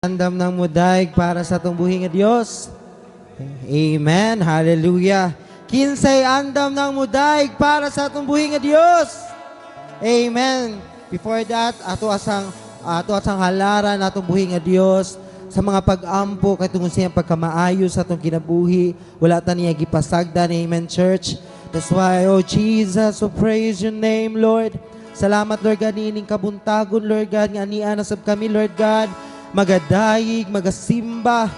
Andam ng mudaig para sa tumbuhing nga Diyos. Amen. Hallelujah. Kinsay andam ng mudaig para sa tumbuhing nga Diyos. Amen. Before that, ato asang halaran atong buhi nga Diyos sa mga pag-ampo kay tungod siya pagkamaayo sa atong kinabuhi. Wala ta niya gipasagdan. Amen, church. That's why, oh Jesus, we praise your name, Lord. Salamat, Lord God, niining kabuntagon, Lord God, nga aniana sab kami, Lord God, magadayig, magasimba.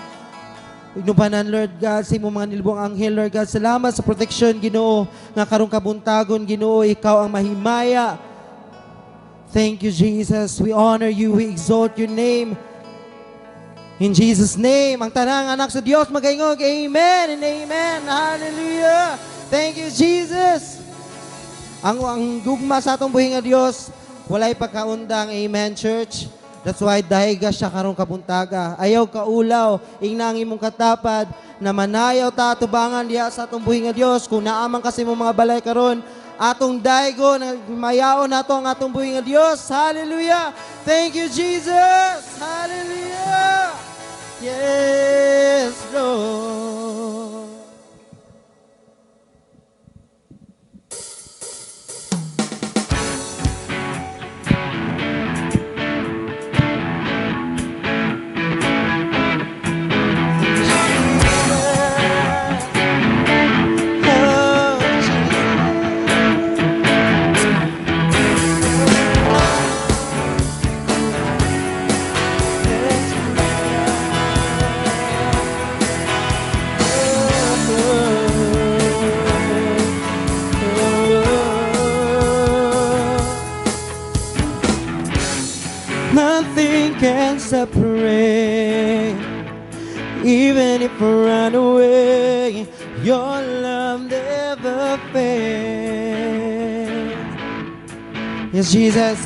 Inubanan, Lord God, sa imong mga nilbong anghel, Lord God. Salamat sa protection, Ginoo, nga karong kabuntagon, Ginoo, ikaw ang mahimaya. Thank you, Jesus. We honor you, we exalt your name. In Jesus' name, ang tanang anak sa Diyos magaingog, amen and amen. Hallelujah. Thank you, Jesus. Ang gugma sa atong buhi nga Diyos, walay pagkaundang, amen, church. That's why dahiga siya karong kabuntaga. Ayaw kaulaw, ingnang imong katapad, na manayaw ta tubangan diha sa atong buhi nga Diyos. Kung naaman kasi mo mga balay karon, atong daigo, mayaon nato ang atong buhi nga Diyos. Hallelujah! Thank you, Jesus! Hallelujah! Yes, Lord! Nothing can separate, even if I run away. Your love never fails. Yes, Jesus.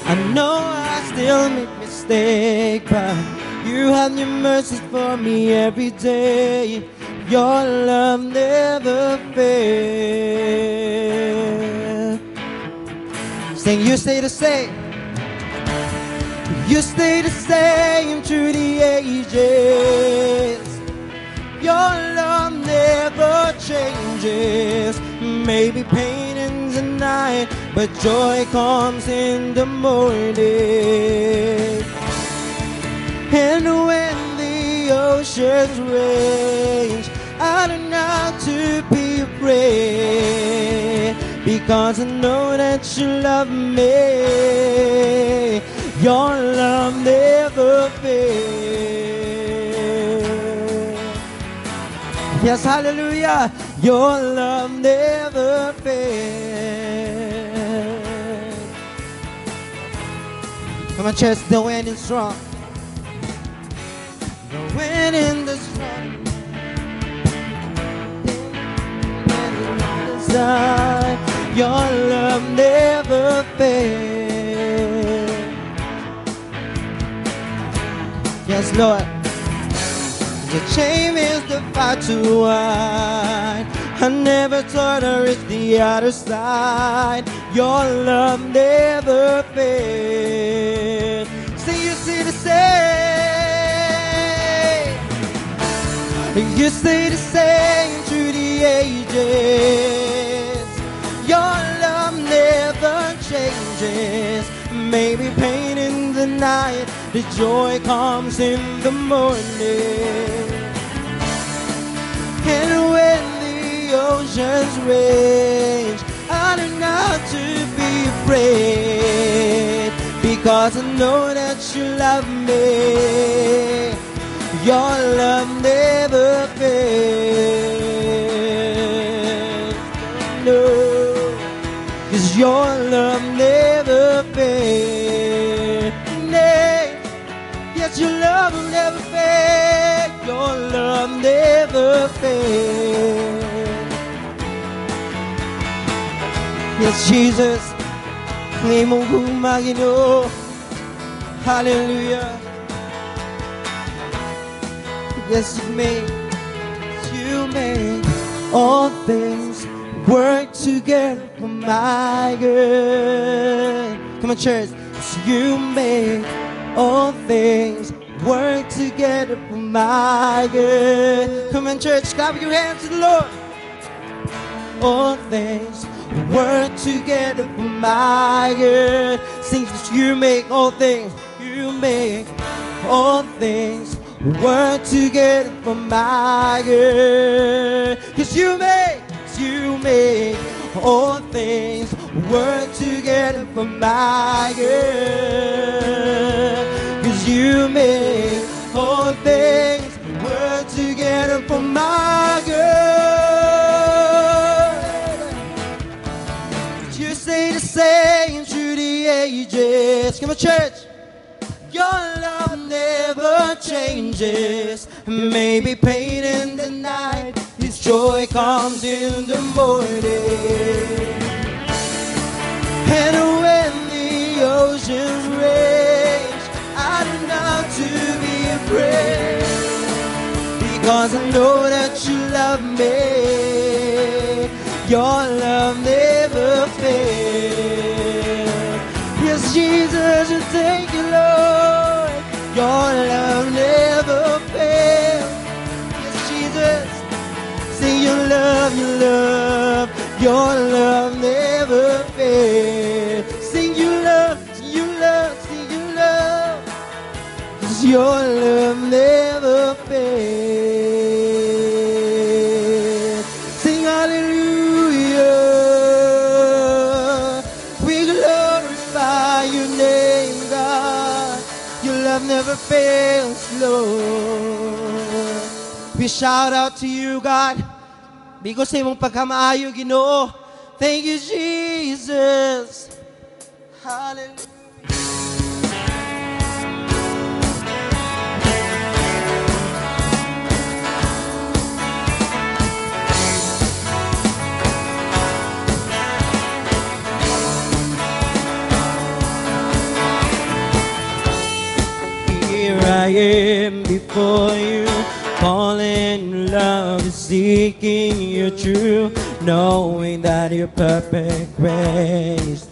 I know I still make mistakes, but you have your mercies for me every day. Your love never fails. Sing, you stay the same. You stay the same through the ages. Your love never changes. Maybe pain in the night, but joy comes in the morning. And when the oceans rage, I don't know to be afraid, because I know that you love me. Your love never fails. Yes, hallelujah. Your love never fails. Come on, church, the wind is strong. The wind in the strong. Your love never fails. Yes, Lord. The chain is the far too wide. I never thought I'd reach the other side. Your love never fails. See, you see the same. You stay the same through the ages. Your love never changes. Maybe pain in the night, the joy comes in the morning. And when the oceans rage, I don't have to be afraid, because I know that you love me. Your love never fails. No, 'cause your love never fails. Nay, yes, your love will never fail. Your love never fails. Yes, Jesus, ngayon mong gumagino. Hallelujah. Yes, you make all things work together for my good. Come on, church. you make all things work together for my good. Come on, church, clap your hands to the Lord. All things work together for my good. Sing, you make all things, you make all things work together for my good. 'Cause you make all things work together for my good. 'Cause you make all things work together for my good. You stay the same through the ages. Come on, church. Your love never changes. Maybe pain in the night, His joy comes in the morning. And when the oceans rage, I don't have to be afraid, because I know that you love me. Your love never fails. Yes, Jesus, you thank you, Lord. Your love never fails. Yes, Jesus, sing your love, your love never fails. Sing your love, sing your love, sing your love. 'Cause your love never fails. Sing hallelujah. We glorify your name, God. Your love never fails, Lord. We shout out to you, God. Because sa imong pagkamaayo, Ginoo. Thank you, Jesus. Hallelujah. Here I am before you, calling love, seeking your truth, knowing that your perfect grace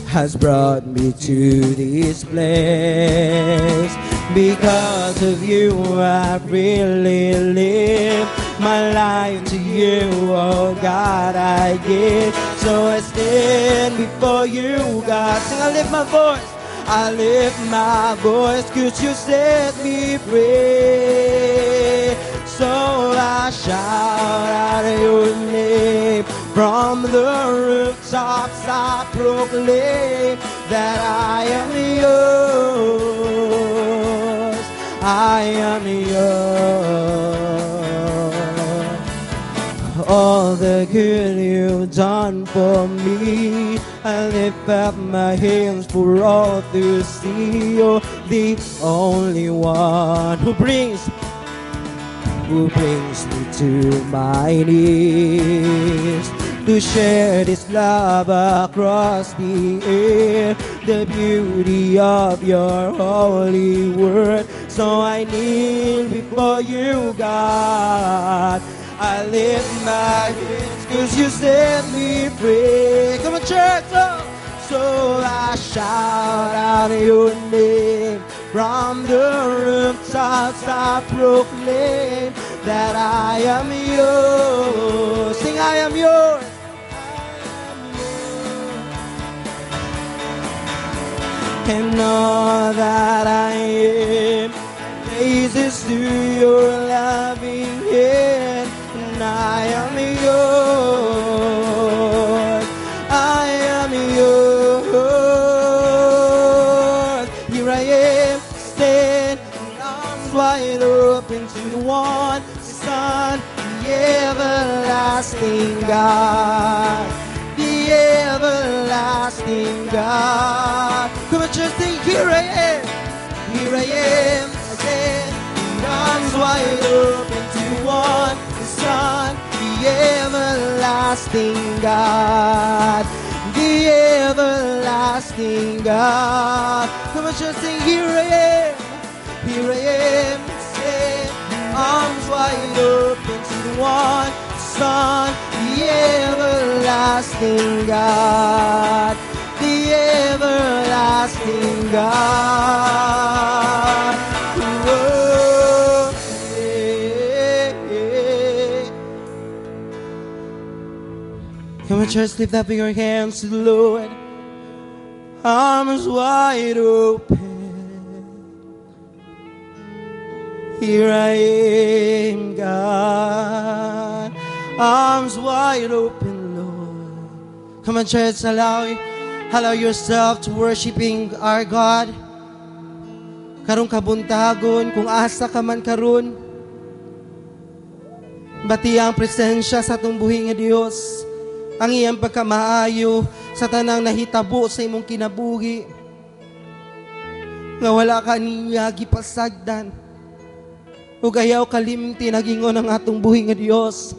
has brought me to this place. Because of you, I really live my life to you, oh God, I give. So I stand before you, God. Sing, I lift my voice. I lift my voice, 'cause you set me free. So I shout out your name from the rooftops. I proclaim that I am yours. I am yours. All the good you've done for me, I lift up my hands for all to see. You're the only one who brings me to my knees, to share this love across the air, the beauty of your holy word. So I kneel before you, God. I lift my hands, 'cause you set me free. Come on, church. So I shout out your name from the rooftops. I proclaim that I am yours. Sing, I am yours. And all that I am praises to your loving hand. And I am yours. I am yours. Here I am, standing, arms wide open to the one, Son, the everlasting God, the everlasting God. Come on, just sing, here I am, standing, arms wide open to the one, the Son, the everlasting God, the everlasting God. Come on, just sing, here I am, standing, arms wide open to the one, Son, the everlasting God, the everlasting everlasting God. Whoa, yeah, yeah. Come on, church, lift up your hands to the Lord. Arms wide open. Here I am, God. Arms wide open, Lord. Come on, church, allow yourself to worshiping our God. Karong kabuntagon, kung asa ka man karon, bati ang presensya sa atong buhi nga Dios. Ang iyang pagkamaayo sa tanang nahitabo sa imong kinabuhi. Nga wala ka niya gipasagdan. Ug ayaw kalimti nagingon ang atong buhi nga Dios.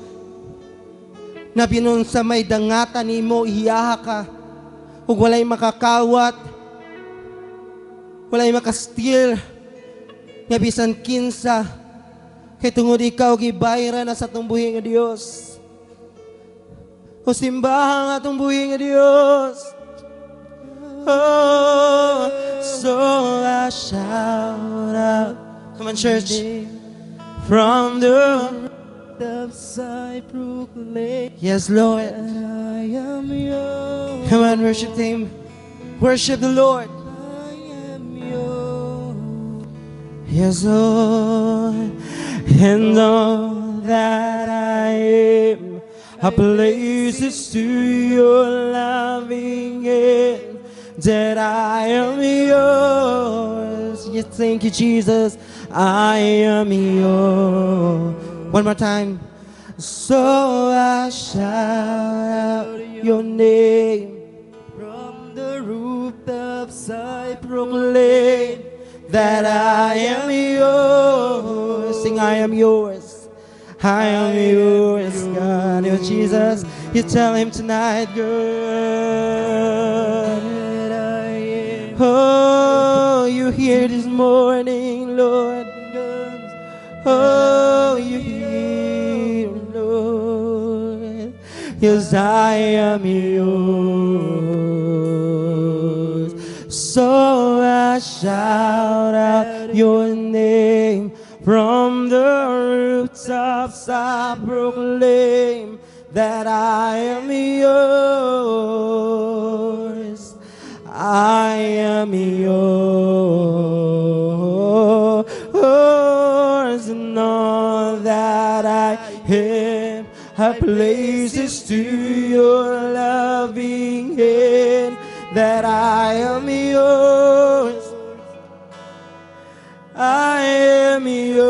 Na binon sa may dangatan nimo iyaha ka. Ug walay makakawat. Walay makastil. Nga bisan kinsa. Kay tungod ikaw gibayra na sa atong buhi nga Dios. O simbahan atong buhi nga Dios. Oh, so I shout out. Come on, church. From the depths I proclaim. Yes, Lord. I am yours. Come on, worship Him. Worship the Lord. I am yours. Yes, Lord. And all that I am, a place is to your loving hand, that I am yours. Yes, thank you, Jesus. I am yours. One more time. So I shout out your name. From the rooftops I proclaim that I am yours. Sing, I am yours. I am yours, God. Oh, Jesus, you tell Him tonight, God. Oh, you here this morning, Lord. Oh, you here, Lord. Yes, I am yours. So I shout out your name. From the rooftops I proclaim that I am yours. I am yours, and all that I have, a place is to your loving hand, that I am yours. I am yours,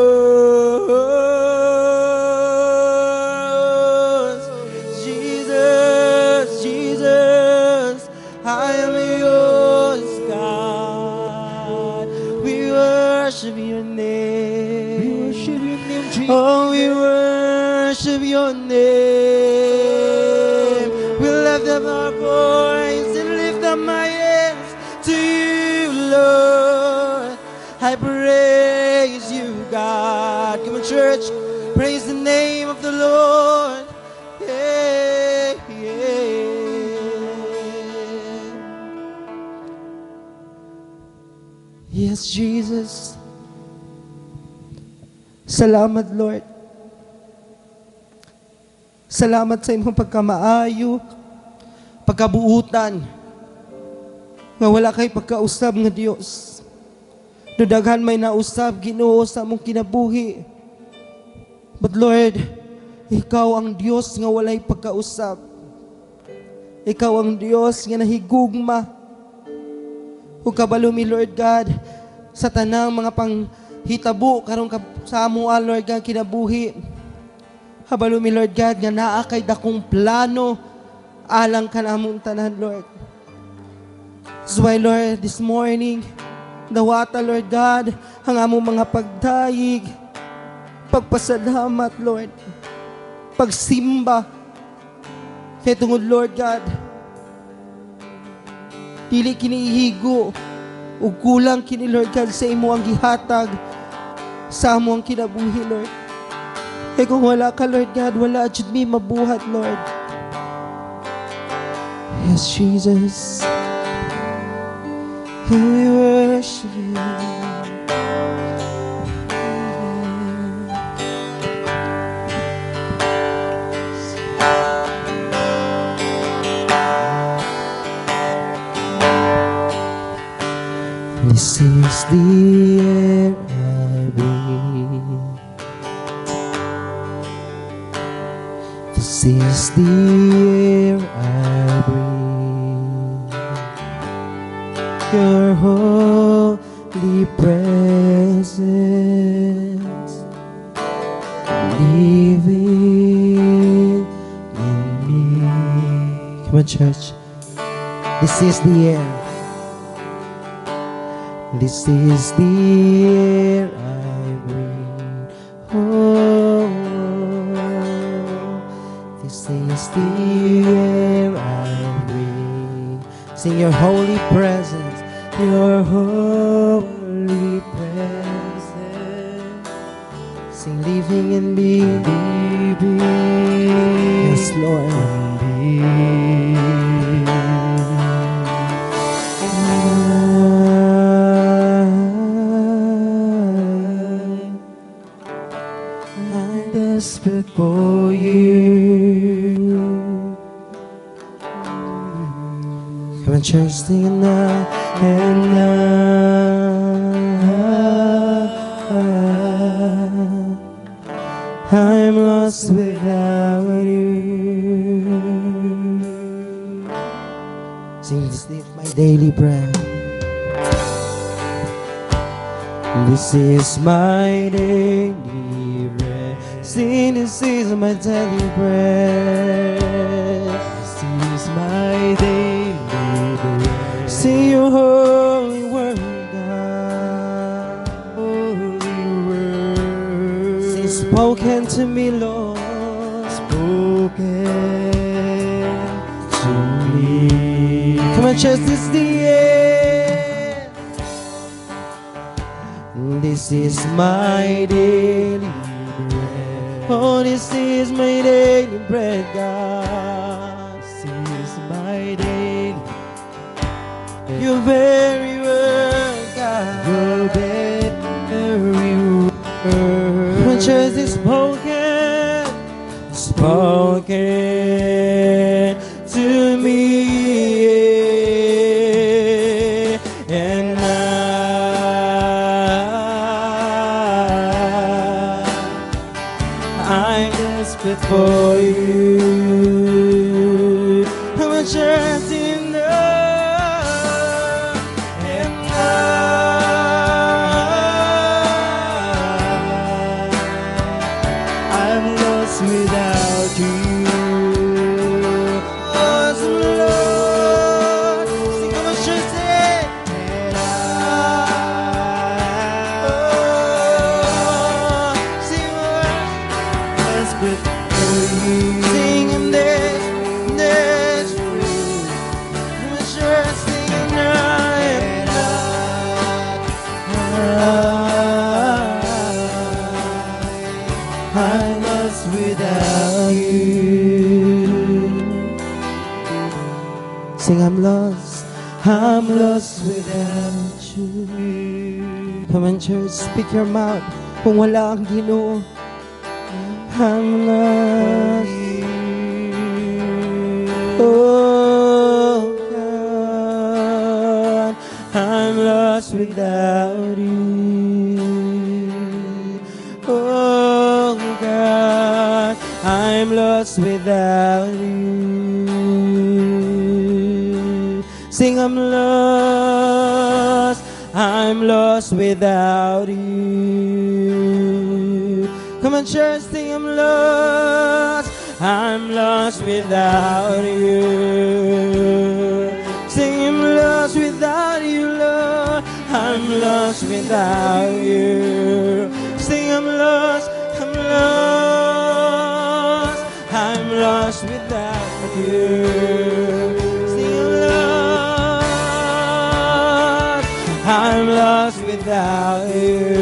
Jesus, Jesus, I am yours, God. We worship your name. We worship your name, Jesus. Oh, we worship your name. We lift up our voice and lift up my hands to you, Lord. I praise you, God. Come on, church. Praise the name of the Lord. Yeah, yeah. Yes, Jesus. Salamat, Lord. Salamat sa imong pagkamaayo, pagkabuutan, nga wala kay pagkausab nga Dios. Daghan may nausab, Ginoo, sa among kinabuhi. But Lord, Ikaw ang Dios nga walay pagkausab. Ikaw ang Dios nga nahigugma. Ug kabalo mi, Lord God, sa tanang mga panghitabo karong sa amoa, Lord God, kinabuhi. Kabalo mi, Lord God, nga naa kay dakong plano alang kanamong tanan, Lord. That's why, Lord, this morning, dawata, Lord God, ang among mga pagdayig, pagpasalamat, Lord, pagsimba, kay tungod, Lord God, dili kinihigo, ug kulang kini, Lord God, sa imo ang gihatag, sa amo ang kinabuhi, Lord. Kaya kung wala ka, Lord God, wala jud mi mabuhat, Lord. Yes, Jesus. We worship you. This is the air I breathe. This is the air I breathe. Your holy presence living in me. Come on, church. This is the air. This is the air I breathe. Oh, this is the air I breathe. Sing your holy presence, your holy presence. Sing living in me, living. Yes, Lord. Desperate for you. Come on, church, sing now and now. I'm lost without you. Sing this is my daily bread. This is my daily bread. Sing, this is my daily bread. This is my daily bread. Sing your holy word, God. Holy word. Sing, spoken to me, Lord. Spoken to me. Come on, church, this is the end. This is my daily bread. Oh, this is my daily bread, God. This is my daily. Your very word, God. Your very word. When church is spoken, spoken to me, and I'm desperate for you. I'm a chance in love, and I'm lost without you. Lost, Lord. Sing, come on, church, sing. And sing, Lord. Desperate for you. Sing in this room. I'm sure sing night. I'm lost without you. Sing, I'm lost without you. Come on, church, speak your mouth. Kung wala ang Ginoo, I'm lost. Oh God, I'm lost without you. Oh God, I'm lost without you. Sing, I'm lost without you. Come on, church, sing, I'm lost without you. Sing, I'm lost without you, Lord. I'm lost without you. Sing, I'm lost without you. Sing, I'm lost without you.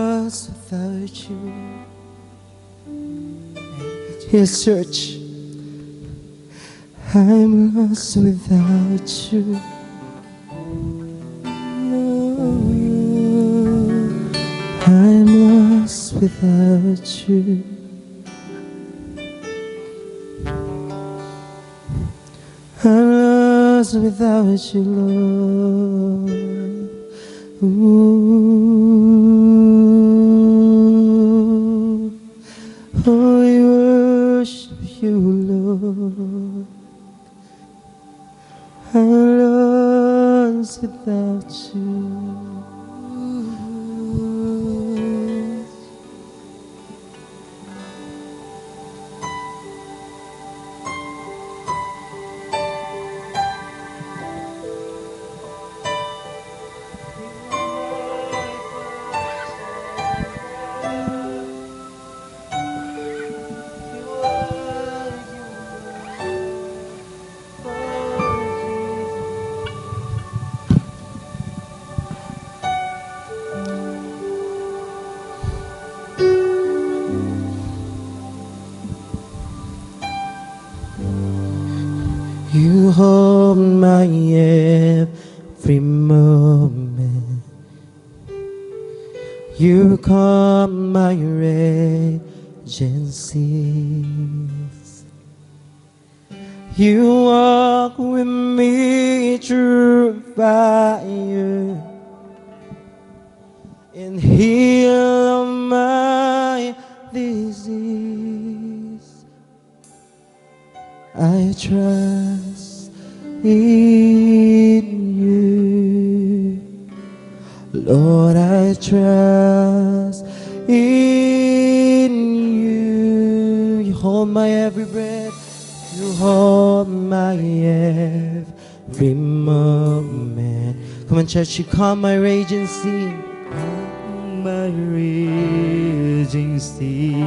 lost without you. Yes, church. I'm lost without you. I'm lost without you. I'm lost without you, Lord. Ooh. Oh, we worship you, Lord. I'm lost without you. You hold my every moment. You calm my raging seas. You walk with me through fire and heal my disease. I trust in you, Lord. I trust in you. You hold my every breath. You hold my every moment. Come on, church. You calm my raging sea. My raging sea.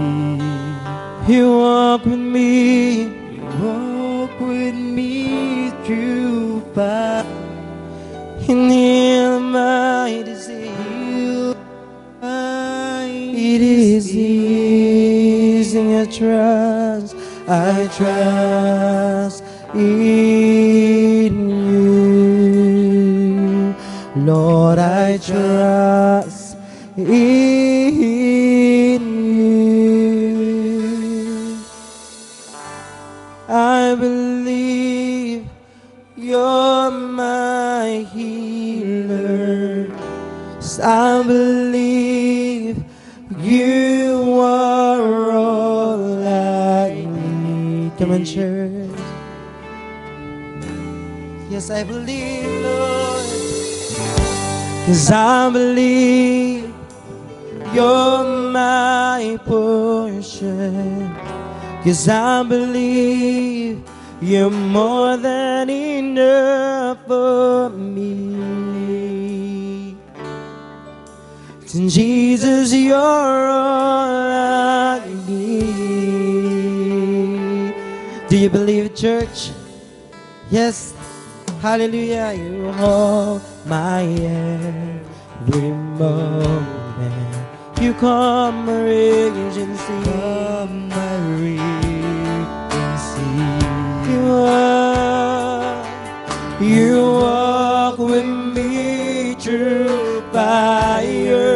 You walk with me. Walk with me through fire and heal my disease. It is easy, I trust in you, Lord. I trust in you. I believe you're my healer. Yes, I believe you are all I need. Come on, church. Yes, I believe, Lord. 'Cause I believe you're my portion. 'Cause I believe you're more than enough for me. And Jesus, you're all I need. Do you believe it, church? Yes. Hallelujah. You hold my every moment. You come my raging sea. Come my raging sea. You walk with me through fire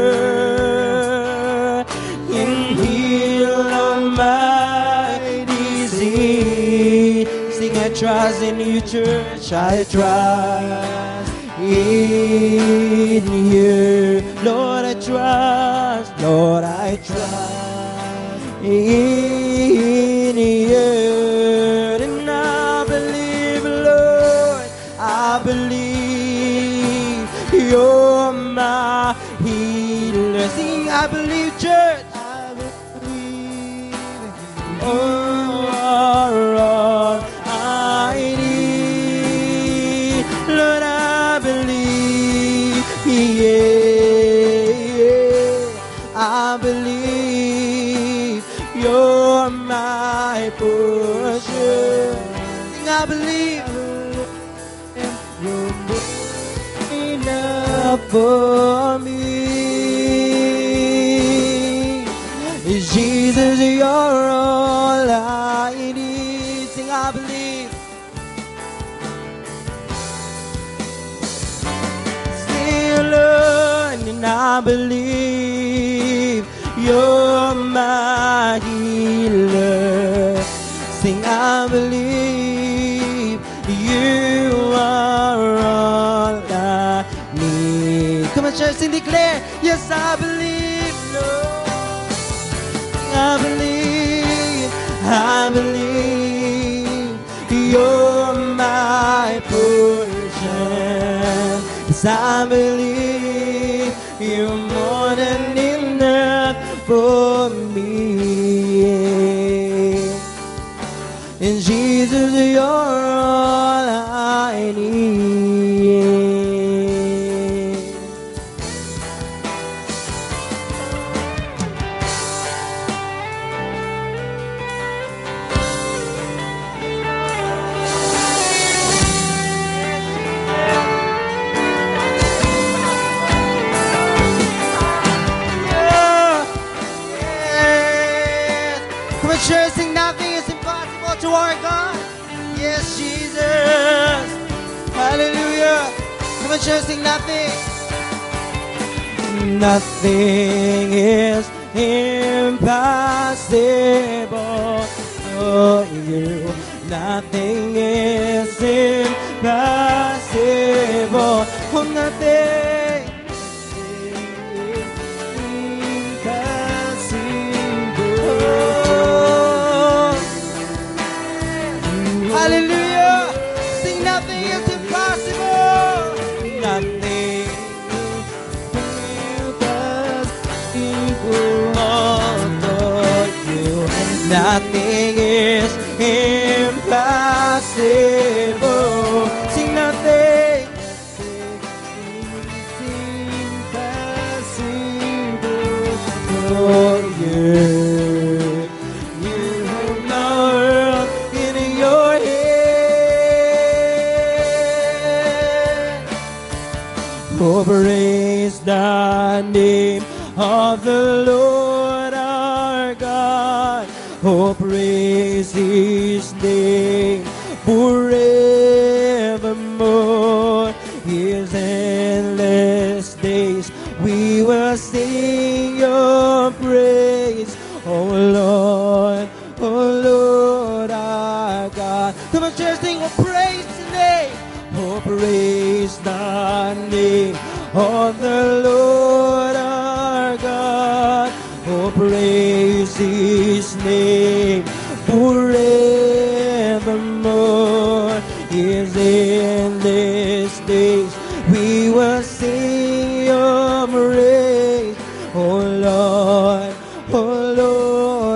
and heal all my disease. Sing, I trust in you, church. I trust in you, Lord. I trust, Lord. I trust in you, and I believe, Lord. I believe you're my healer. Sing, I believe, church. I believe all I need, Lord. I believe, yeah. I believe you're my portion. Sing, I believe you're enough for me. I believe you're my healer. Sing, I believe you are all I need. Come on, church, sing, declare. Yes, I believe, Lord. I believe you're my portion. Yes, I believe you're more than enough for me. And Jesus, you're all I need. Sure, sing, nothing is impossible to our God. Yes, Jesus. Hallelujah. Come on, sure, sing, nothing. Nothing is impossible for you. Nothing is impossible. Oh, nothing. Hallelujah! Sing, nothing is impossible. Nothing for you. Nothing is impossible. Sing, nothing is impossible for you. Oh, praise the name of the Lord our God. Oh, praise His name forevermore. His endless days we will sing your praise. Oh Lord our God. Come on, church, sing, oh, praise the name. Oh, praise the name of the Lord our God. Oh, praise His name forevermore. His endless days we will sing your praise. Oh Lord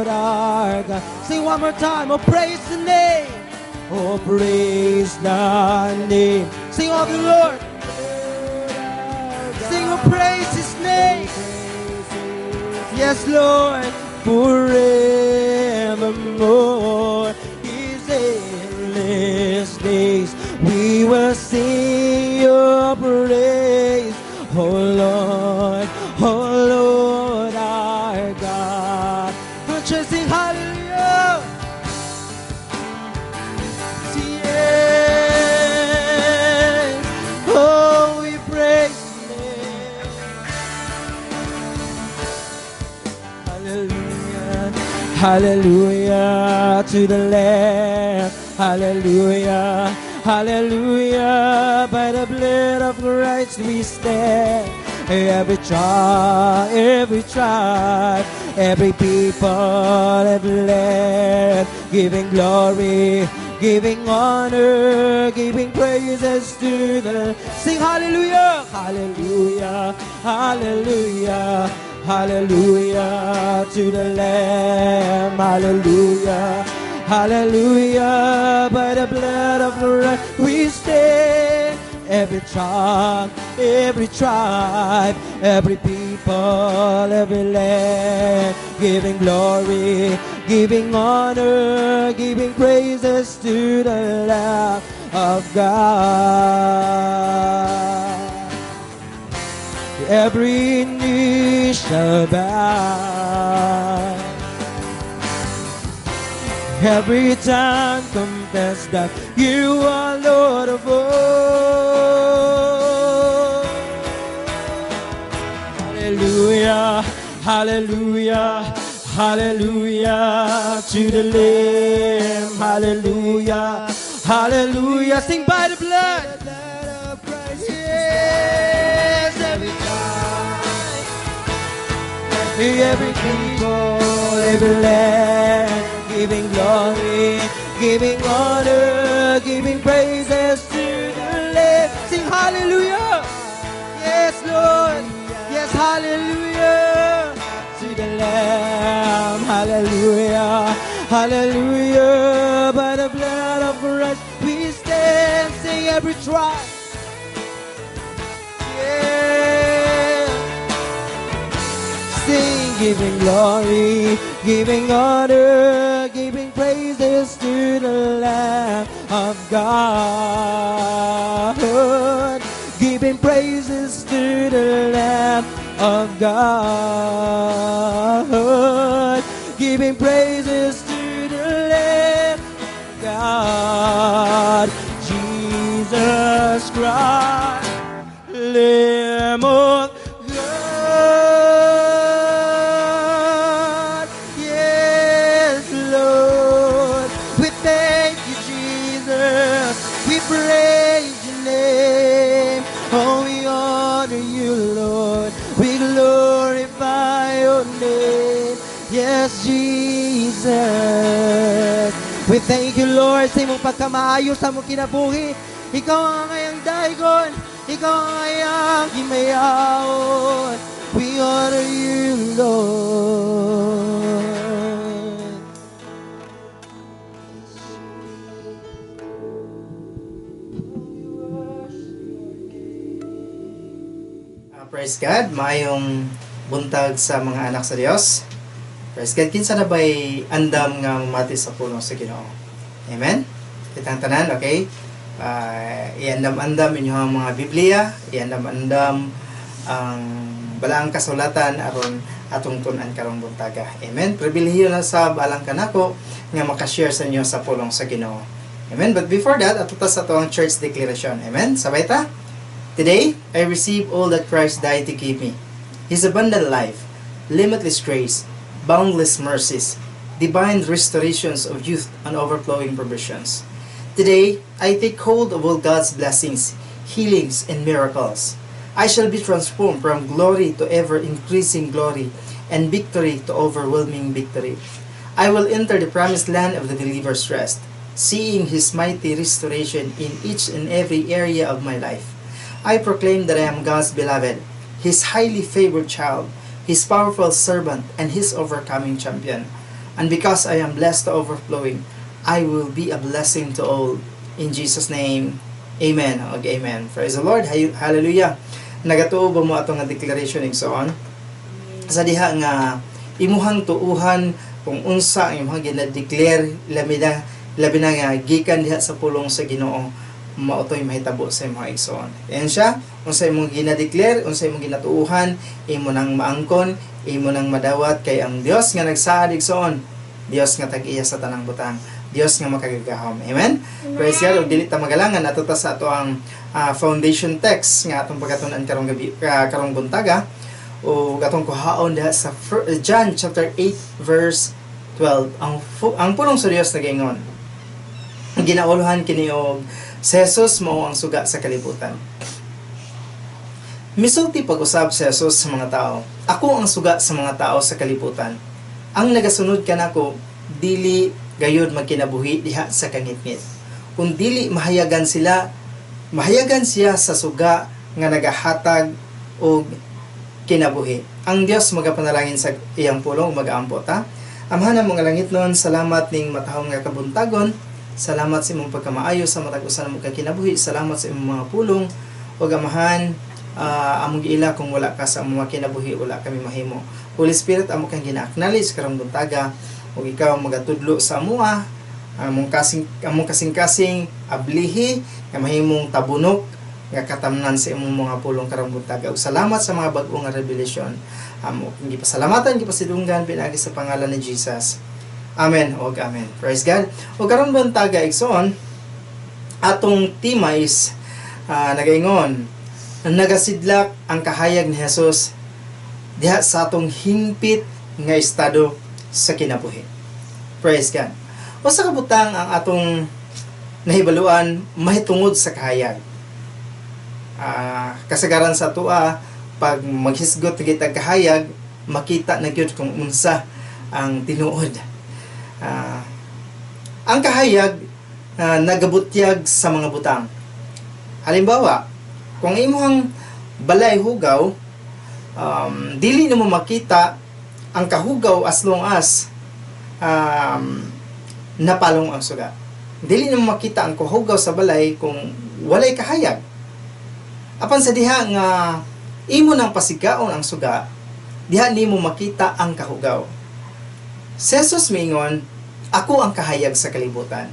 our God. Sing one more time. Oh, praise the name. Oh, praise the name. Sing of the Lord. Sing, oh, praise His name. Yes, Lord. Forevermore. His endless days we will sing your praise. Oh Lord our God. Don't you sing hallelujah? Oh, we praise Him. Hallelujah, hallelujah to the Lamb. Hallelujah, hallelujah. By the blood of Christ we stand. Every tribe, every people, every land, giving glory, giving honor, giving praises to the. Sing hallelujah, hallelujah, hallelujah, hallelujah to the Lamb, hallelujah, hallelujah. By the blood of the Lamb we stand. Every tribe, every people, every land, giving glory, giving honor, giving praises to the Lamb of God. Every knee shall bow, every tongue confess that you are Lord of all. Hallelujah, hallelujah, hallelujah to the Lamb. Hallelujah, hallelujah. Sing by the blood. Yes, every time, every people, every land, giving glory, giving honor, giving praises to the Lamb. Sing hallelujah. Yes, Lord. Yes, hallelujah to the Lamb. Hallelujah, hallelujah. By the blood of Christ we stand. Sing every tribe. Yeah. Sing, giving glory, giving honor, giving praises to the Lamb of God. Giving praises to the Lamb of God. Giving praises to the Lamb of God. Jesus Christ, Lamb of God. Yes, Lord. We thank you, Jesus. We praise your name. Oh, we honor you, Lord. We glorify your name. Yes, Jesus. We thank you, Lord, sa imong pagkamaayo sa mong kinabuhi. Ikaw ang ngayang daigon. Ikaw ang ngayang himayaon. We honor you, Lord. Praise God, maayong buntag sa mga anak sa Dios. Praise God, kinsa na ba'y andam nga mamati sa puno sa Ginoo? Amen? Kitang tanan, okay? Iandam-andam inyong mga Biblia, iandam-andam ang balaang kasulatan aron atong tunan karong buntaga. Amen? Pribilehiyo na sa balang kanako nga makashare sa inyo sa pulong sa Ginoo. Amen? But before that, atuta sa tuwang church declaration. Amen? Sabay ta? Today, I receive all that Christ died to give me. His abundant life, limitless grace, boundless mercies, divine restorations of youth and overflowing provisions. Today, I take hold of all God's blessings, healings, and miracles. I shall be transformed from glory to ever-increasing glory and victory to overwhelming victory. I will enter the promised land of the believer's rest, seeing His mighty restoration in each and every area of my life. I proclaim that I am God's beloved, His highly favored child, His powerful servant, and His overcoming champion. And because I am blessed to overflowing, I will be a blessing to all. In Jesus' name, Amen. Okay, Amen. Praise the Lord. Hallelujah. Nagatuo ba mo atong nga declaration igsoon? Sa diha nga imuhang tuuhan kung unsa ang imong gina-declare labi na nga gikan diha sa pulong sa Ginoo, mautoy mahitabo sa imong igsoon. Yan siya, unsa imong gina-declare, unsa imong ginatuuhan, imo nang maangkon, imo nang madawat kay ang Dios nga nagsaad igsoon, Dios nga tag-iya sa tanang butang, Dios nga makagagahom. Amen? Praise God. Ug dili ta magalangan ato ta sa ato ang foundation text nga atong pagatunan karong gabi, karong buntaga, o atong kuhaon diha sa John chapter 8 verse 12. Ang pulong sa Dios nagaingon, ginauluhan kini og si Jesus mao ang suga sa kalibutan. Misulti pag-usab si Jesus sa mga tao. Ako ang suga sa mga tao sa kalibutan. Ang nagasunod kanako dili gayud magkinabuhi diha sa kangitngit. Kung dili mahayagan siya sa suga nga nagahatag og kinabuhi. Ang Dios magapanalangin sa iyang pulong mag-aampo ta. Amahan ang mga langit noon, salamat ning matahong nga kabuntagon. Salamat sa imong pagkamaayo sa matag usa mo kinabuhi. Salamat sa imong mga pulong. Ug amahan, among giila kung wala ka sa among kinabuhi, wala kami mahimo. Holy Spirit, amo kang gina-acknowledge karong buntaga ug ikaw magatudlo sa amoa, among kasing-kasing ablihi nga mahimong tabunok nga katamnan sa imong mga pulong karong buntaga. Ug salamat sa mga bag-o nga revelation. Amo gipasalamatan, gipasidunggan pinaagi sa pangalan ni Jesus. Amen o amen. Praise God. O karon buntaga igsoon, atong tema is nagaingon, nagasidlak ang kahayag ni Jesus diha sa atong hingpit nga estado sa kinabuhi. Praise God. O sa kabutang ang atong nahibaluan mahitungod sa kahayag. Kasagaran sa tua pag maghisgot kita kahayag, makita na gyud kung unsa ang tinuod. Ang kahayag nagabutyag sa mga butang. Halimbawa, kung imuhang balay hugaw, dili na mo makita ang kahugaw as long as napalong ang suga. Dili na mo makita ang kahugaw sa balay kung walay kahayag. Apan sa diha nga imo nang pasigaon ang suga, diha nimo makita ang kahugaw. Si Jesus mingon, ako ang kahayag sa kalibutan.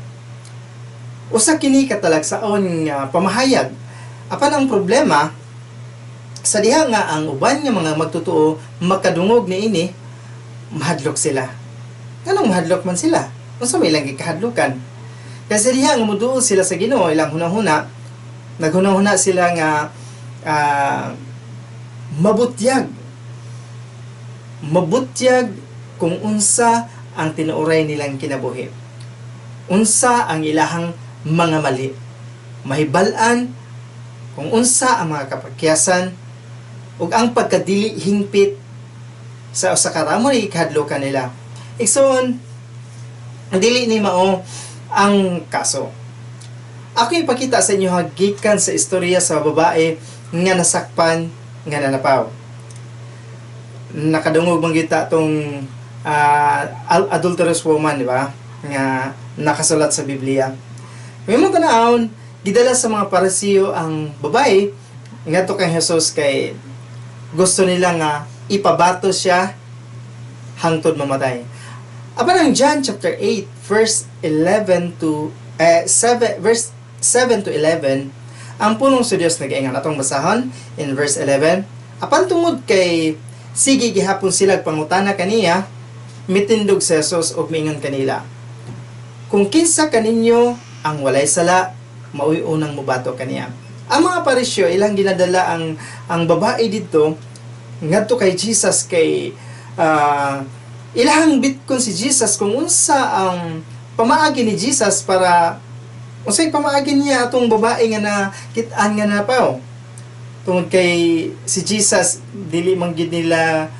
Usa kini katalagsaon nga pamahayag. Apan ang problema sa diha nga ang uban nga mga magtutuo makadungog niini, mahadlok sila. Nganong mahadlok man sila? Unsa may ilang gikahadlukan? Kasi diha nga moduol sila sa Ginoo ilang hunahuna, naghunahuna sila nga mabutyag kung unsa ang tinuoray nilang kinabuhi. Unsa ang ilahang mga mali. Mahibal-an kung unsa ang mga kapakyasan ug ang pagkadili hingpit sa usa ka ramon ikahadlukan nila. Igsoon, dili ni mao ang kaso. Ako ipakita sa inyo gikan sa istorya sa babae nga nasakpan nga nanapaw. Nakadungog man gyud ta tong adulterous woman, di ba? Nga nakasulat sa Biblia. May mga tanawon, gidala sa mga Parisiyo ang babae ngadto kay Jesus kay gusto nila nga ipabato siya hangtod mamatay. Apan ang John chapter 8 verse 11 to 7 to 11, ang punong sa Dios nag-ingan atong basahon in verse 11. Apan tungod kay sige gihapon sila pangutana kaniya, mitindog si Jesus og miingon kanila, kung kinsa kaninyo ang walay sala, maoy unang mubato kaniya. Ang mga Parisyo ilang ginadala ang babae dito ngadto kay Jesus kay ilahang bitkon si Jesus kung unsa ang pamaagi ni Jesus para unsay pamaagi niya atong babae nga nakit-an nga napaw. Tungod kay si Jesus dili man gid nila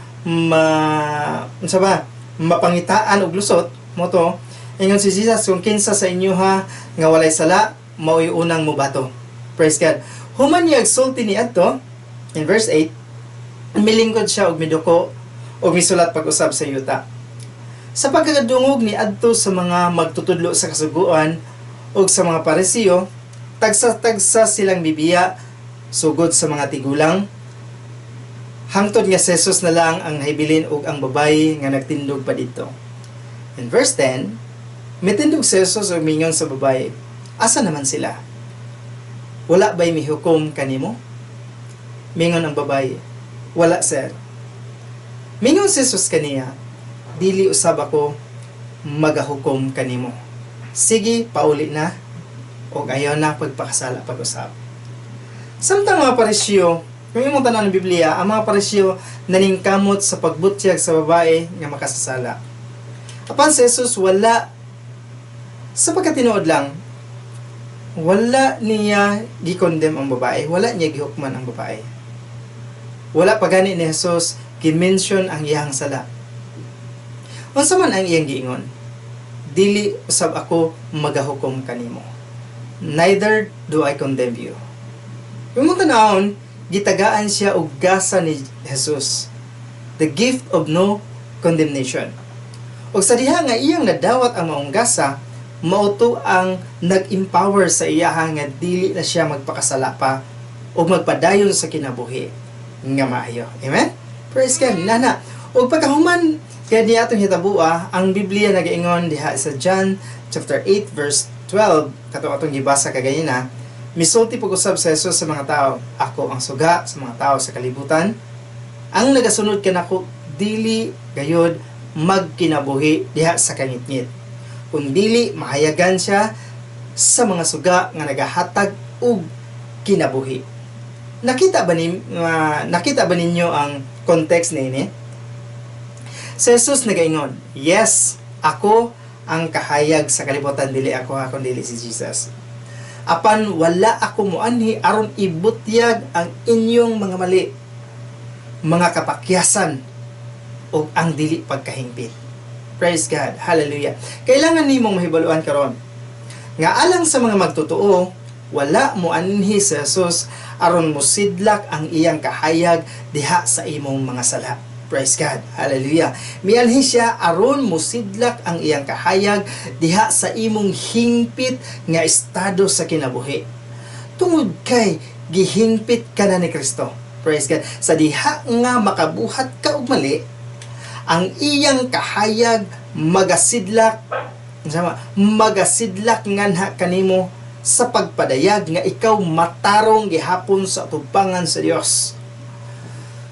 mapangitaan og lusot mo to. Ingon si Jesus, kung kinsa sa inyo ha nga walay sala, mao'y unang mubato. Praise God. Human niya agsulti ni adto in verse 8, milingkod siya og miduko og misulat pag-usab sa yuta. Sa pagkadungog ni adto sa mga magtutudlo sa kasuguan og sa mga Parisiyo, tagsa-tagsa silang bibiya sugod sa mga tigulang. Hangtod nga si Jesus na lang ang nahibilin og ang babae nga nagtindog pa dito. In verse 10, mitindog si Jesus og mingon sa babae, asa naman sila? Wala ba'y mihukom kanimo? Mingon ang babae, wala sir. Mingon si Jesus kaniya, dili usab ako magahukom kanimo. Sige, pauli na, o ayaw na pagpakasala pag-usab. Samtang mga Parisyo, kung imong tanan ng Biblia, ang mga Parisyo naningkamot sa pagbutyag sa babae nga makasasala. Apan si Jesus wala, sa pagkatinuod lang, wala niya gikondem ang babae, wala niya gihukman ang babae. Wala pa gani ni Jesus gimension ang iyang sala. Unsa man ang iyang giingon? Dili usab ako magahukom kanimo. Neither do I condemn you. Yung mga tanawon, gitagaan siya og gasa ni Jesus. The gift of no condemnation. Og sa diha nga iyang nadawat ang maong gasa, mauto ang nag-empower sa iya nga dili na siya magpakasala pa o magpadayon sa kinabuhi nga maayo. Amen? Praise God. Nana. O pagkahuman kaya di atong hitabua, ang Biblia nagaingon diha sa John chapter 8 verse 12, katong atong gibasa kagayina, misulti pag-usab sa Jesus sa mga tao, ako ang suga sa mga tao sa kalibutan. Ang nagasunod kanako dili gayud magkinabuhi diha sa kangitngit. Kung dili mahayagan siya sa mga suga nga nagahatag og kinabuhi. nakita ba ninyo ang context nini? Si Jesus nagaingon, yes, ako ang kahayag sa kalibutan, dili ako dili si Jesus. Apan wala ako muanhi aron ibutyag ang inyong mga mali, mga kapakyasan o ang dili pagkahingpit. Praise God. Hallelujah. Kailangan nimong mahibaluan karon nga alang sa mga magtotoo, wala mo anhi si Jesus aron mosidlak ang iyang kahayag diha sa imong mga sala. Praise God. Hallelujah. Mianhi siya aron mosidlak ang iyang kahayag diha sa imong hingpit nga estado sa kinabuhi. Tungod kay gihingpit ka na ni Kristo. Praise God. Sa diha nga makabuhat ka og mali, ang iyang kahayag magasidlak nganha kanimo sa pagpadayag nga ikaw matarong gihapon sa atubangan sa Dios.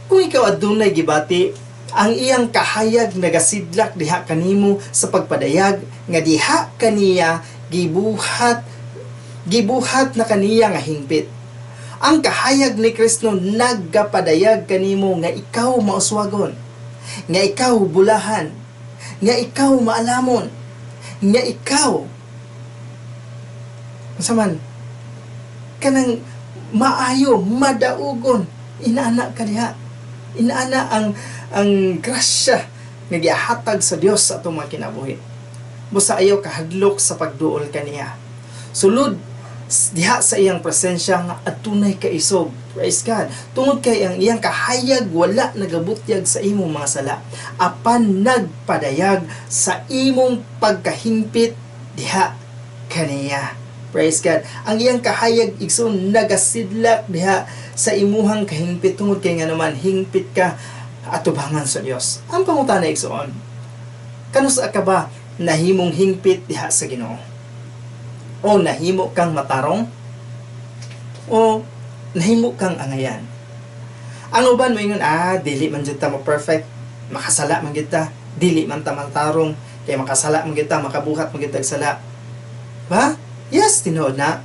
Kung ikaw adunay gibati, ang iyang kahayag nagasidlak diha kanimo sa pagpadayag nga diha kaniya gibuhat na kaniya nga hingpit. Ang kahayag ni Kristo nagapadayag kanimo nga ikaw mauswagon, nga ikaw bulahan, nga ikaw maalamon, nga ikaw saman kanang maayo, madaugon, inaana ka diha. Inaana ang grasya nga gihatag sa Dios sa atong mga kinabuhi. Busa ayaw kahadlok sa pagduol kaniya. Sulod diha sa iyang presensya nga adunay kaisog. Praise God. Tungod kay ang iyang kahayag wala nagabutyag sa imong mga sala, apan nagpadayag sa imong pagkahingpit diha kaniya. Praise God. Ang iyang kahayag igsoon nagasidlak diha sa imuhang kahingpit, tungod kay nga naman hingpit ka atubangan sa Dios. Ang pangutana igsoon, kanusa ka ba nahimong hingpit diha sa Ginoo? O nahimo kang matarong? O nahimo kang angayan? Ang uban mo ingon, dili man jud ta mo perfect, makasala man gyud ta, dili man ta matarong, kay makasala man gyud ta, makabuhat man gyud tag sala. Ba? Yes, tinuod na.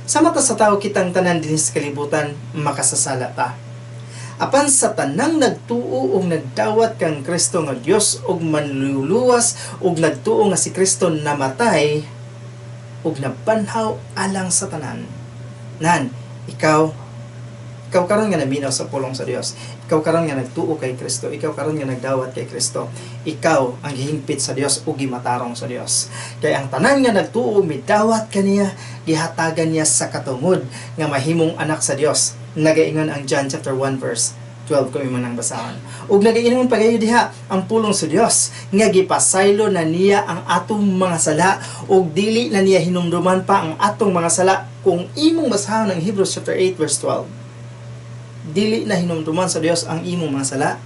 Sa mata sa tao kitang tanan din sa kalibutan, makasasala ta. Apan sa tanang nagtuo o nagdawat kang Kristo nga Dios og manluluwas og nagtuo nga si Kristo namatay og nabanhaw alang sa tanan. Nan, ikaw karon nga naminaw sa pulong sa Dios. Ikaw karon nga nagtuo kay Kristo. Ikaw karon nga nagdawat kay Kristo. Ikaw ang gihingpit sa Dios o gimatarong sa Dios. Kay ang tanan nga nagtuo midawat kaniya, gihatagan niya sa katungod nga mahimong anak sa Dios. Nagaingon ang John chapter 1 verse 12 kung imong nang basahan. Ug nagaingon pagayo diha ang pulong sa Dios nga gipasaylo na niya ang atong mga sala ug dili na niya hinumduman pa ang atong mga sala. Kung imong basahan ang Hebrews chapter 8 verse 12, dili na hinumduman sa Dios ang imong mga sala,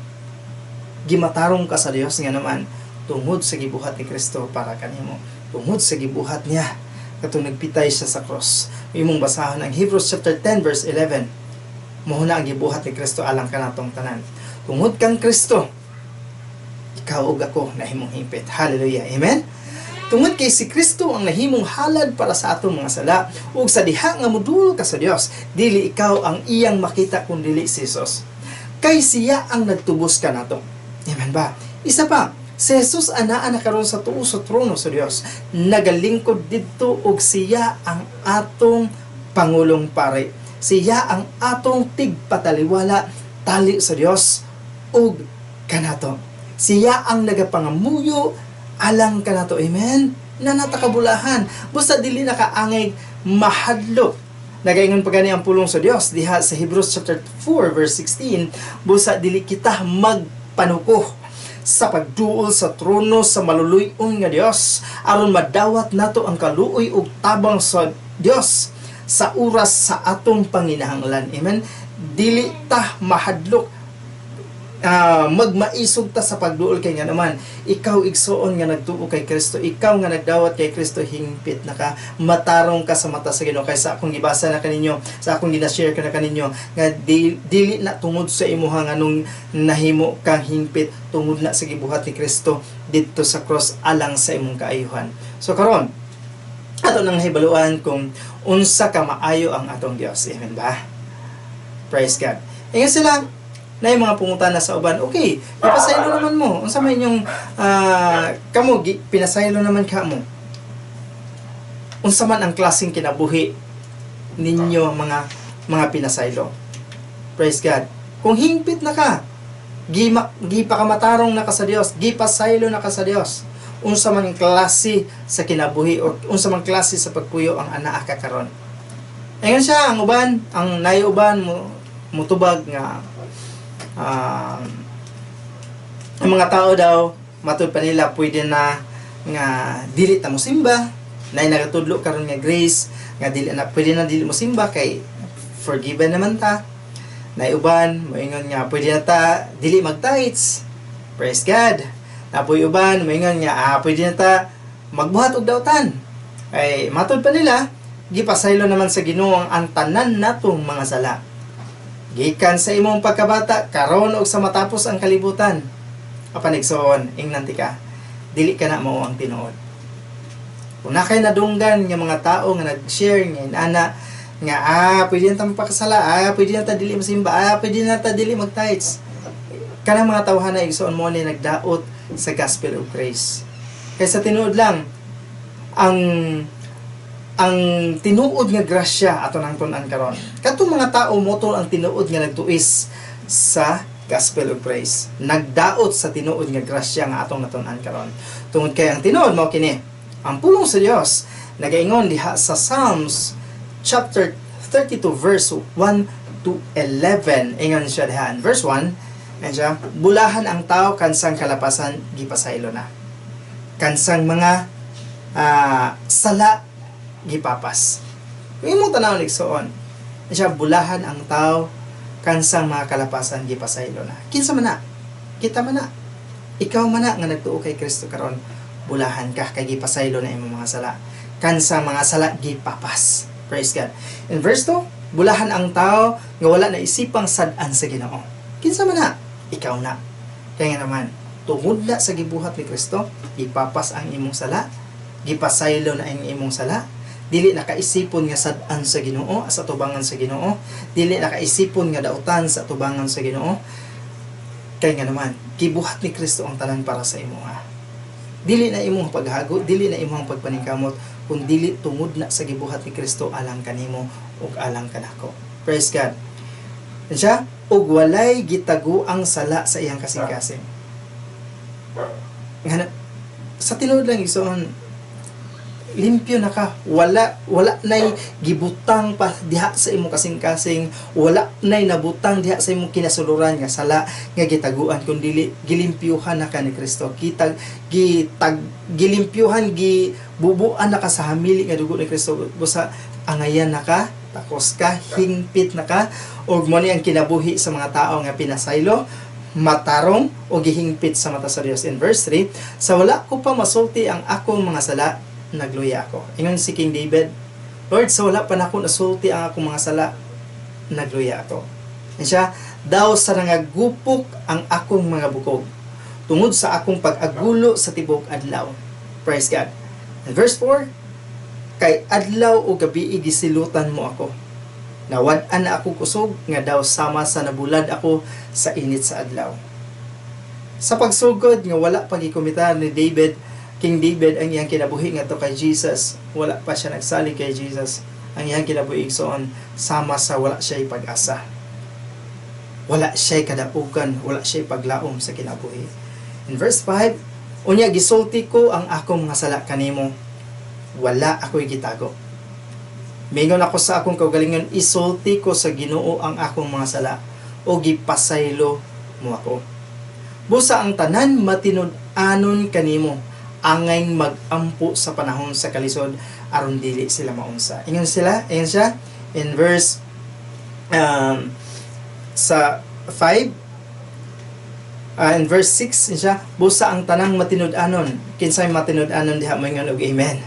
gimatarong ka sa Dios nga naman tungod sa gibuhat ni Kristo para kanimo, tungod sa gibuhat niya katong nagpitay siya sa cross. Imong basahan ang Hebrews chapter 10 verse 11, mao na ang gibuhat ni Kristo alang kanatong tanan. Tungod kang Kristo, ikaw ug ako nahimong hingpit. Hallelujah. Amen. Tungod kay si Kristo ang nahimong halad para sa atong mga sala, ug sa diha nga modul ka sa Dios, dili ikaw ang iyang makita kun dili si Jesus. Kay siya ang nagtubos kanato. Amen ba? Isa pa, si Jesus anaa na karon sa tuo sa trono sa Dios, nagalingkod didto ug siya ang atong pangulong pare. Siya ang atong tigpataliwala tali sa Dios ug kanato. Siya ang nagapangamuyo alang kanato. Amen. Nanatakabulahan. Basta dili nakaangay mahadlok. Nagaingon pa gani ang pulong sa Dios diha sa Hebrews chapter 4 verse 16, busa dili kita magpanuko sa pagduol sa trono sa maluluy-on nga Dios aron madawat nato ang kaluoy ug tabang sa Dios sa oras sa atong panginahanglan. Amen. Dili ta mahadlok magmaisog ta sa pagduol kay nga naman ikaw igsuon nga nagtuo kay Kristo, ikaw nga nagdawat kay Kristo, hingpit naka matarong ka sa mata sa Ginoo. Kay sa akong gibasa na kaninyo, sa akong gina-share ka na kaninyo nga dili na tungod sa imuha nga nung nahimo kang hingpit, tungod na sa gibuhat ni Kristo didto sa cross alang sa imong kaayuhan. So karon ato nang hibaluan kung unsa ka maayo ang atong Dios. Amen ba? Praise God. Ngayon sila, na yung mga pungutana sa uban, okay, ipasaylo naman mo. Unsa may inyong, kamo, pinasaylo naman ka mo. Unsa man ang klaseng kinabuhi ninyo mga pinasaylo. Praise God. Kung hingpit na ka, gipakamatarong na ka sa Dios, gipasaylo na ka sa Dios. Unsa man ang klase sa kinabuhi o unsa man klase sa pagpuyo ang anaa ka karon. Ngayon siya ang uban, ang nayuban mo mutubag nga ang mga tao daw matud pa nila pwede na nga dili ta mo simba, nay nagatudlo karon nga grace nga dili na pwede na dili mo simba kay forgiven naman ta. Nay uban moingon nga pwede na ta dili mag-tithes. Praise God. Napoy uban moingon nga pwede na ta magbuhat og dawtan. Ay matud pa nila gipasaylo naman sa Ginoo ang tanan natong mga sala. Gikan sa imong pagkabata karon og sa matapos ang kalibutan. Apan igsoon ingnanti ka. Dili ka na mao ang tinuod. Kung nakay nadunggan nga mga tao nga nag-share nga inana nga pwede na ta magpakasala, pwede na ta dili masimba, pwede na ta dili mag-tithes. Kanang mga tawhan na igsoon mo ni nagdaot sa gospel of grace. Kaysa tinuod lang ang tinuod nga grasya ato nang tun-an karon. Katong mga tao moto ang tinuod nga nagtuis sa gospel of grace. Nagdaot sa tinuod nga grasya nga atong natun-an karon. Tungod kay ang tinuod mao kini, ang pulong sa Dios nagaingon diha sa Psalms chapter 32 verse 1 to 11. Ingon siya diha in verse 1, siya, bulahan ang tao kansang kalapasan gipasaylo na. Kansang mga sala gipapas. Kung imong tanaw igsoon, siya bulahan ang tao kansang mga kalapasan gipasaylo na. Kinsa man na? Kita man na. Ikaw man na nga nagtuo kay Kristo karon, bulahan ka kay gipasaylo na imong mga sala. Kansang mga sala gipapas. Praise God. In verse 2, bulahan ang tao nga wala na isipang sad-an sa Ginoo. Kinsa man na? Ikaw na. Kaya nga naman, tungod na sa gibuhat ni Kristo, gipapas ang imong sala, gipasaylo na ang imong sala, dili nakaisipon nga sad-an sa Ginoo, sa tubangan sa Ginoo, dili nakaisipon nga dautan sa tubangan sa Ginoo. Kaya nga naman, gibuhat ni Kristo ang tanan para sa imo ha. Dili na imong paghago, dili na imong pagpaningkamot, kung dili tungod na sa gibuhat ni Kristo alang kanimo ug alang kanako. Praise God. Siya, ug walay gitago ang sala sa iyang kasing-kasing. Nga sa tinuod lang igsoon, limpyo na ka, wala nay gibutang pa diha sa imong kasing-kasing, wala nay nabutang diha sa imong kinasuluran nga sala nga gitaguan, kundi gilimpyuhan na ka ni Kristo. Gilimpyuhan, gibubuan na ka sa hamili nga dugo ni Kristo. Busa angayan na ka, takos ka, hingpit na ka, ug mo ni ang kinabuhi sa mga tao nga pinasaylo, matarong o gihingpit sa mata sa Dios. In verse 3, sa wala ko pa masulti ang akong mga sala, nagluya ako. Ingon si King David, Lord, sa wala pa na ako nasulti ang akong mga sala, nagluya ako. And siya, daw sa nangagupok ang akong mga bukog, tungod sa akong pag-agulo sa tibok adlaw. Praise God. And verse 4, kay adlaw o gabi gisilutan mo ako. Nawad-an na ako kusog, nga daw sama sa nabulad ako sa init sa adlaw. Sa pagsugod nga wala pagikumitar ni King David ang iyang kinabuhi nga to kay Jesus, wala pa siya nagsalig kay Jesus. Ang iyang kinabuhi igsoon sama sa wala siya pag-asa. Wala siya kadapugan, wala siya paglaom sa kinabuhi. In verse 5, unya gisulti ko ang akong mga sala kanimo, wala ako'y gitago. Mingon ako sa akong kaugalingon, isulti ko sa Ginoo ang akong mga sala, o gipasaylo mo ako. Busa ang tanan matinud-anon kanimo, angay mag-ampo sa panahon sa kalisod aron dili sila maunsa. Ingon siya in verse sa 5, in verse 6 siya, busa ang tanang matinud-anon. Kinsay matinud-anon diha mo ingon og amen.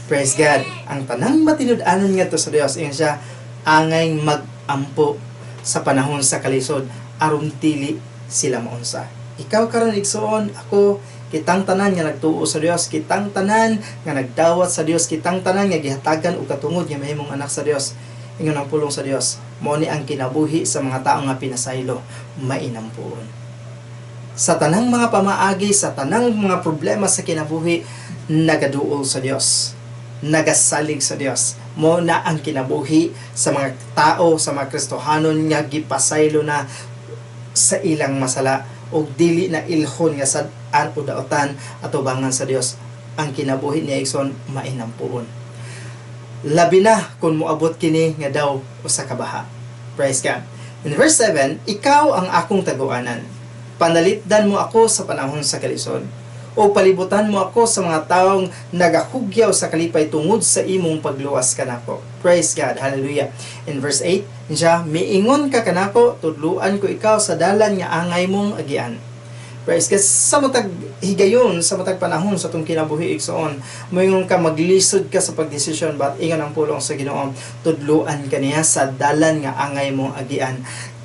Praise God. Ang tanang matinud-anon nga to sa Dios, ingon siya, angay mag-ampo sa panahon sa kalisod aron dili sila maunsa. Ikaw karon igsoon, ako, kitang tanan nga nagtuo sa Dios, kitang tanan nga nagdawat sa Dios, kitang tanan nga gihatagan og katungod nga mahimong anak sa Dios. Ingon ang pulong sa Dios, Mao ni ang kinabuhi sa mga tao nga pinasaylo, mainampuon. Sa tanang mga pamaagi, sa tanang mga problema sa kinabuhi, nagaduol sa Dios, nagasalig sa Dios. Mao na ang kinabuhi sa mga tao, sa mga Kristohanon nga gipasaylo na sa ilang masala o dili na ilhon nga sad-an o daotan at ubangan sa Dios. Ang kinabuhi ni Igsoon mainampuon. Labi na kung moabot kini nga daw usa ka baha. Praise God. In verse 7, ikaw ang akong taguanan. Panalitdan mo ako sa panahon sa kalisod. O palibutan mo ako sa mga taong nagahugyaw sa kalipay tungod sa imong pagluwas kanako. Praise God. Hallelujah. In verse 8, siya, miingon ka kanako, tudluan ko ikaw sa dalan nga angay mong agian. Praise God. Sa matag higayon, sa matag panahon sa itong kinabuhi Igsoon, moingon ka, maglisod ka sa pagdesisyon, but ingon ang pulong sa Ginoo, tudluan ka niya sa dalan nga angay mong agian.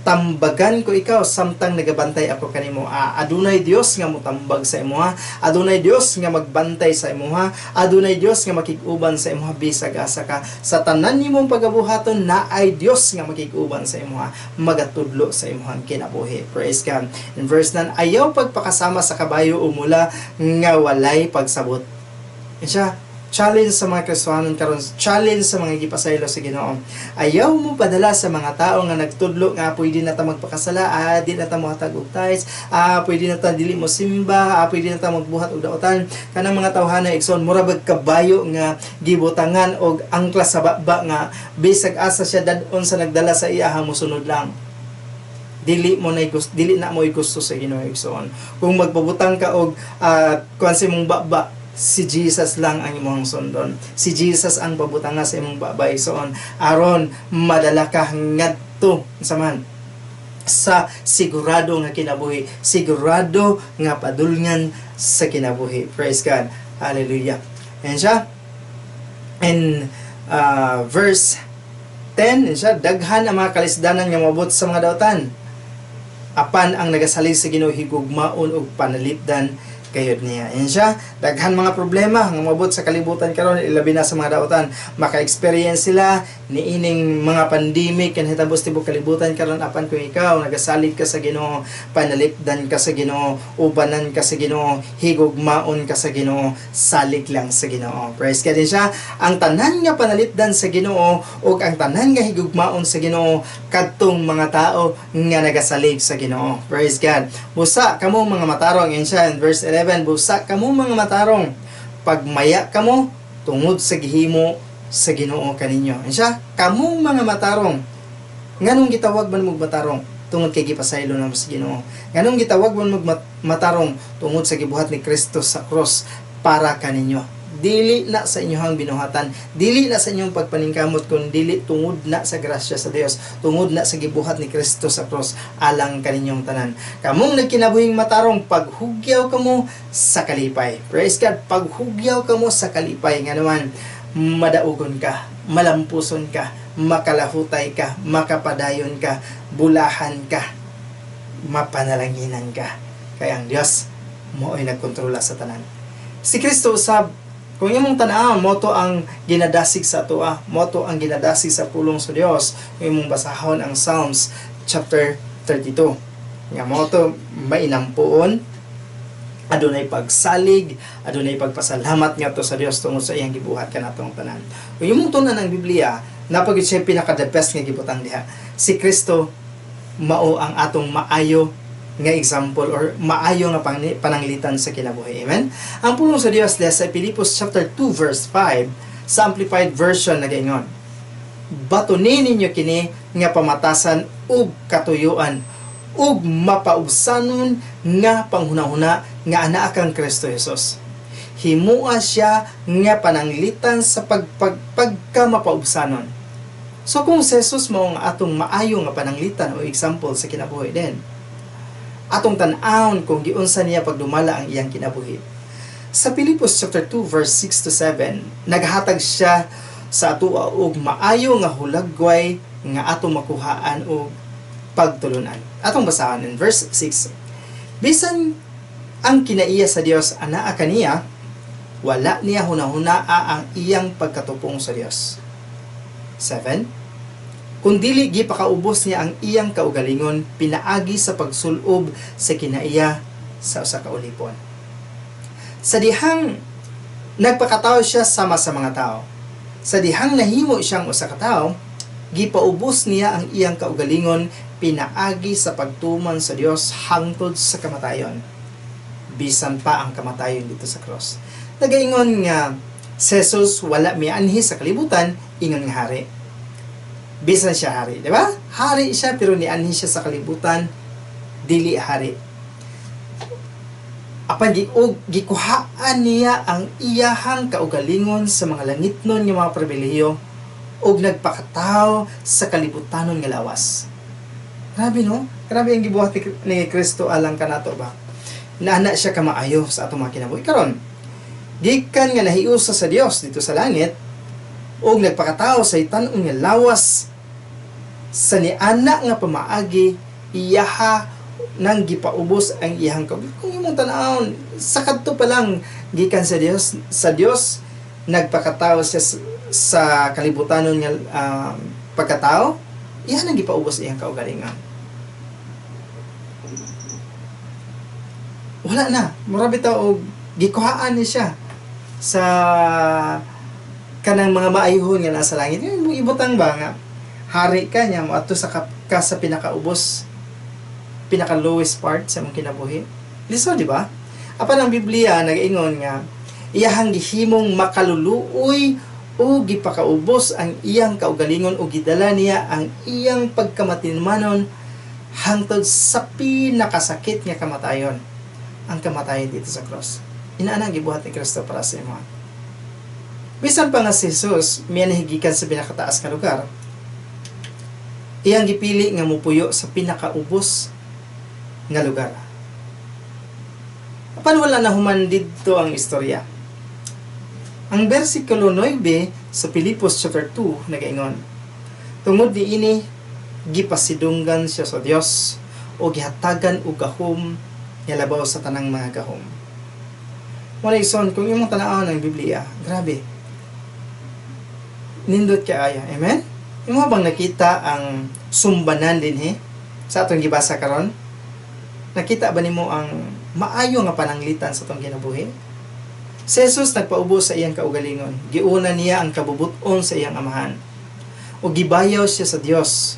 Tambagan ko ikaw samtang nagabantay ako kanimo. Adunay Dios nga motambag sa imuha, adunay Dios nga magbantay sa imuha, adunay Dios nga makig-uban sa imuha bisag asa ka. Sa tanan nimong pagabuhaton naay Dios nga makig-uban sa imuha, magatudlo sa imuhang kinabuhi. Praise God. In verse 9, ayaw pagpakasama sa kabayo o mula nga walay pagsabot. Siya challenge sa mga Kristohanon karon, challenge sa mga gipasaylo sa Ginoo. Ayaw mo padala sa mga tao nga nagtudlo nga pwede na ta magpakasala, di na ta mohatag og tithes, pwede na ta dili mo simba, pwede na ta magbuhat og daotan. Kanang mga tawhana Igsoon, mura bag kabayo nga gibutangan og angklas sa baba nga bisag asa siya dadon sa nagdala sa iya mosunod lang. Dili na mo gusto sa Ginoo Igsoon. Kung magpabutang ka og kuan sa imong baba, si Jesus lang ang imong sundon. Si Jesus ang pabutanga sa imong babay soon. Aron madala ka ngadto sa sigurado nga kinabuhi, sigurado nga padulngan sa kinabuhi. Praise God. Hallelujah. And siya in verse 10, siya, daghan ang mga kalisdanan nga moabot sa mga daotan. Apan ang nagasalig sa Ginoo higugmaon og panalipdan kayod niya. Yan siya, daghan mga problema nga moabot sa kalibutan karon, ilabi na sa mga daotan. Maka-experience sila niining mga pandemic kan hitabo tibok kalibutan karon. Apan kung ikaw nagasalig ka sa Ginoo, panalipdan ka sa Ginoo, ubanan ka sa Ginoo, higugmaon ka sa Ginoo, salig lang sa Ginoo. Praise God. Din siya, ang tanan nga panalipdan sa Ginoo ug ang tanan nga higugmaon sa Ginoo kadtong mga tao nga nagasalig sa Ginoo. Praise God. Busa kamo mga matarong. Yan siya in verse 11, busa kamo mga matarong, pagmaya kamo tungod sa gihimo sa Ginoo kaninyo. Siya, kamo mga matarong. Nganong gitawag man mo matarong? Tungod kay gipasaylo na sa Ginoo. Nganong gitawag man mo matarong? Tungod sa gibuhat ni Kristo sa cross para kaninyo. Dili na sa inyong binuhatan, dili na sa inyong pagpaningkamot, kun dili tungod na sa grasya sa Dios, tungod na sa gibuhat ni Kristo sa cross alang kaninyong tanan. Kamong nagkinabuhing matarong, paghugyaw kamo sa kalipay. Praise God. Paghugyaw kamo sa kalipay nga naman madaugon ka, malampuson ka, makalahutay ka, makapadayon ka, bulahan ka, mapanalanginan ka. Kaya ang Dios mo ay nagkontrola sa tanan. Si Kristo usab, kung imong tanaw, moto ang ginadasig sa atoa, moto ang ginadasig sa pulong sa Dios. Kung imong basahon ang Psalms chapter 32. Nga moto, mainampuon, adunay pagsalig, adunay pagpasalamat nga to sa Dios tungod sa iyang gibuhat kanatong tanan. Kung imong tunan ang Biblia, napagid siya pinaka-the best nga gibutang diha. Si Kristo mao ang atong maayo nga example or maayo nga pananglitan sa kinabuhi. Amen? Ang pulong sa Dios sa Filipos chapter 2 verse 5 sa Amplified Version nagaingon, batunin ninyo kini nga pamatasan ug katuyuan ug mapaubsanon nga panghunahuna nga anak kang Kristo Jesus. Himua siya nga pananglitan sa pagka mapaubsanon. So kung si Jesus mao nga atong maayo nga pananglitan o example sa kinabuhi din, atong tan-awon kung giunsa niya pagdumala ang iyang kinabuhi. Sa Filipos chapter 2 verse 6 to 7, naghatag siya sa atoa og maayo nga hulagway nga atong makuhaan og pagtulunan. Atong basahan in verse 6. Bisan ang kinaiya sa Dios anaa kaniya, wala niya hunahunaa ang iyang pagkatupong sa Dios. 7. Kung dili gipakaubos niya ang iyang kaugalingon, pinaagi sa pagsulob sa kinaiya sa usa ka ulipon. Sa dihang nagpakatao siya sama sa mga tao, sa dihang nahimo siyang usa ka tao, gipaubos niya ang iyang kaugalingon, pinaagi sa pagtuman sa Dios hangtod sa kamatayon. Bisan pa ang kamatayon dito sa cross. Nagaingon nga si Jesus wala mianhi sa kalibutan, ingon nga hari. Bisan siya hari, di ba? Hari siya pero nianhi siya sa kalibutan, dili hari. Apan gikuhaan niya ang iyahang kaugalingon sa mga langitnon nga mga pribilehiyo ug nagpakatao sa kalibutanon nga lawas. Grabe no? Grabe ang gibuhat ni Kristo alang kanato ba? Naana siya kamaayo sa atong mga kinabuhi karon. Gikan nga nahiusa sa Dios dito sa langit ug nagpakatao sa tan-on nga lawas sa niana nga pamaagi iyaha nang gipaubos ang iyahang kaugalingon. Kung imong tan-awon sa kadto pa lang gikan sa Dios nagpakatao siya sa kalibutanon nga pagkatao, iyan ang gipaubos iyang kaugalingon. Wala na, murabi tao gikuhaan ni siya sa kanang mga maayhon nga nasa langit. Yung ibutang ba nga hari ka niya mo ato sa ka sa pinakaubos, pinaka lowest part sa mong kinabuhi. Liso di ba? Apan ang Biblia nag-ingon nga iyahang gihimong makaluluoy o gipakaubos ang iyang kaugalingon o gidala niya ang iyang pagkamatinmanon hangtod sa pinakasakit nga kamatayon, ang kamatayon dito sa cross. Inaanang gibuhat ni Kristo para sa imo. Bisan pa nga si Jesus mianahigikan sa pinakataas nga lugar, iyang gipili nga mupuyo sa pinakaubos nga lugar. Apan wala na human dito ang istorya. Ang versikulo 9 sa Pilipos chapter 2 nagaingon, tungod niini gipasidunggan siya sa Dios o gihatagan og gahom nga labaw sa tanang mga gahom. Wala ison kung imong tan-awon ang Biblia, grabe. Nindot kaayo. Amen? Imo bang nakita ang sumbanan dinhi sa atong gibasa karon? Nakita ba nimo ang maayo nga pananglitan sa atong kinabuhi? Si Jesus nagpaubos sa iyang kaugalingon. Giuna niya ang kabubuton sa iyang amahan. O gibayaw siya sa Dios.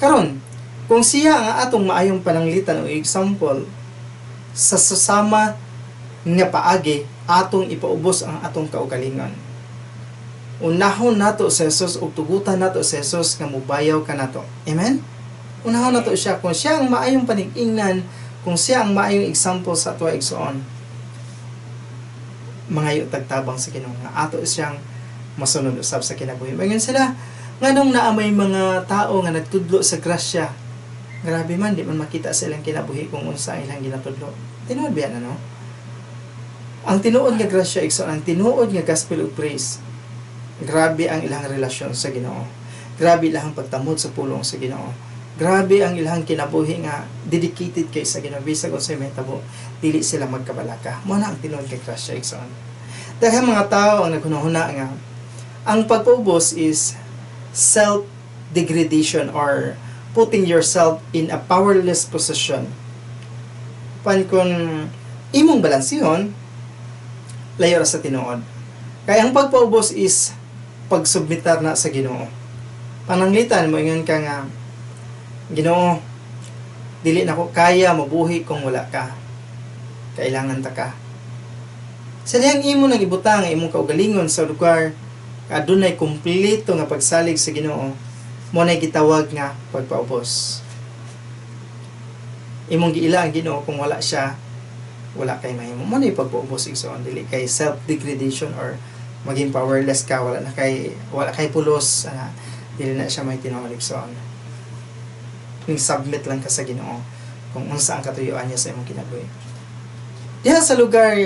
Karon, kung siya ang atong maayong pananglitan o example, sa susama nga paagi, atong ipaubos ang atong kaugalingon. Unahon nato sa Jesus o tugutan nato sa Jesus nga mubayaw ka nato. Amen? Unahon nato siya. Kung siya ang maayong panig-ingnan, kung siya ang maayong example sa ato igsoon, mga tagtabang sa Ginoo nga ato siyang masunod usab sa kinabuhi. Mayon sila nganong naamay mga tao nga nagtudlo sa grasya. Grabe man di man makita sa ilang kinabuhi kung unsa ilang ginatudlo. Tinuod biyan ano? Ang tinuod nga grasya igsoon, ang tinuod nga gospel of praise. Grabe ang ilang relasyon sa Ginoo. Grabe ilang pagtamod sa pulong sa Ginoo. Grabe ang ilang kinabuhi nga dedicated kay sa Ginoo. Bisag unsay mahitabo, dili sila magkabalaka. Mao na ang tinuod kay grasya igsoon. Daghang mga tao ang naghunahuna nga ang pagpaubos is self-degradation or putting yourself in a powerless position. Pan kung imong balansihon, layo ra sa tinuod. Kaya ang pagpaubos is pagsubmitar na sa Ginoo. Pananglitan mo ingon ka nga, Ginoo, dili na ko kaya mabuhi kung wala ka. Kailangan ta ka. Sa dihang imo nang ibutang ang imong kaugalingon sa lugar adunay kumpleto nga pagsalig sa Ginoo, mo nay gitawag nga pagpaubos. Imong giila ang Ginoo kung wala siya, wala kay mahimo. Mo nay pagpaubos igsoon, dili kay self-degradation or maging powerless ka, wala kay pulos, dili na siya may tinuod igsoon. Ning submit lang ka sa Ginoo kung unsa ang katuyuan niya sa imong kinabuhi. Diha sa lugar,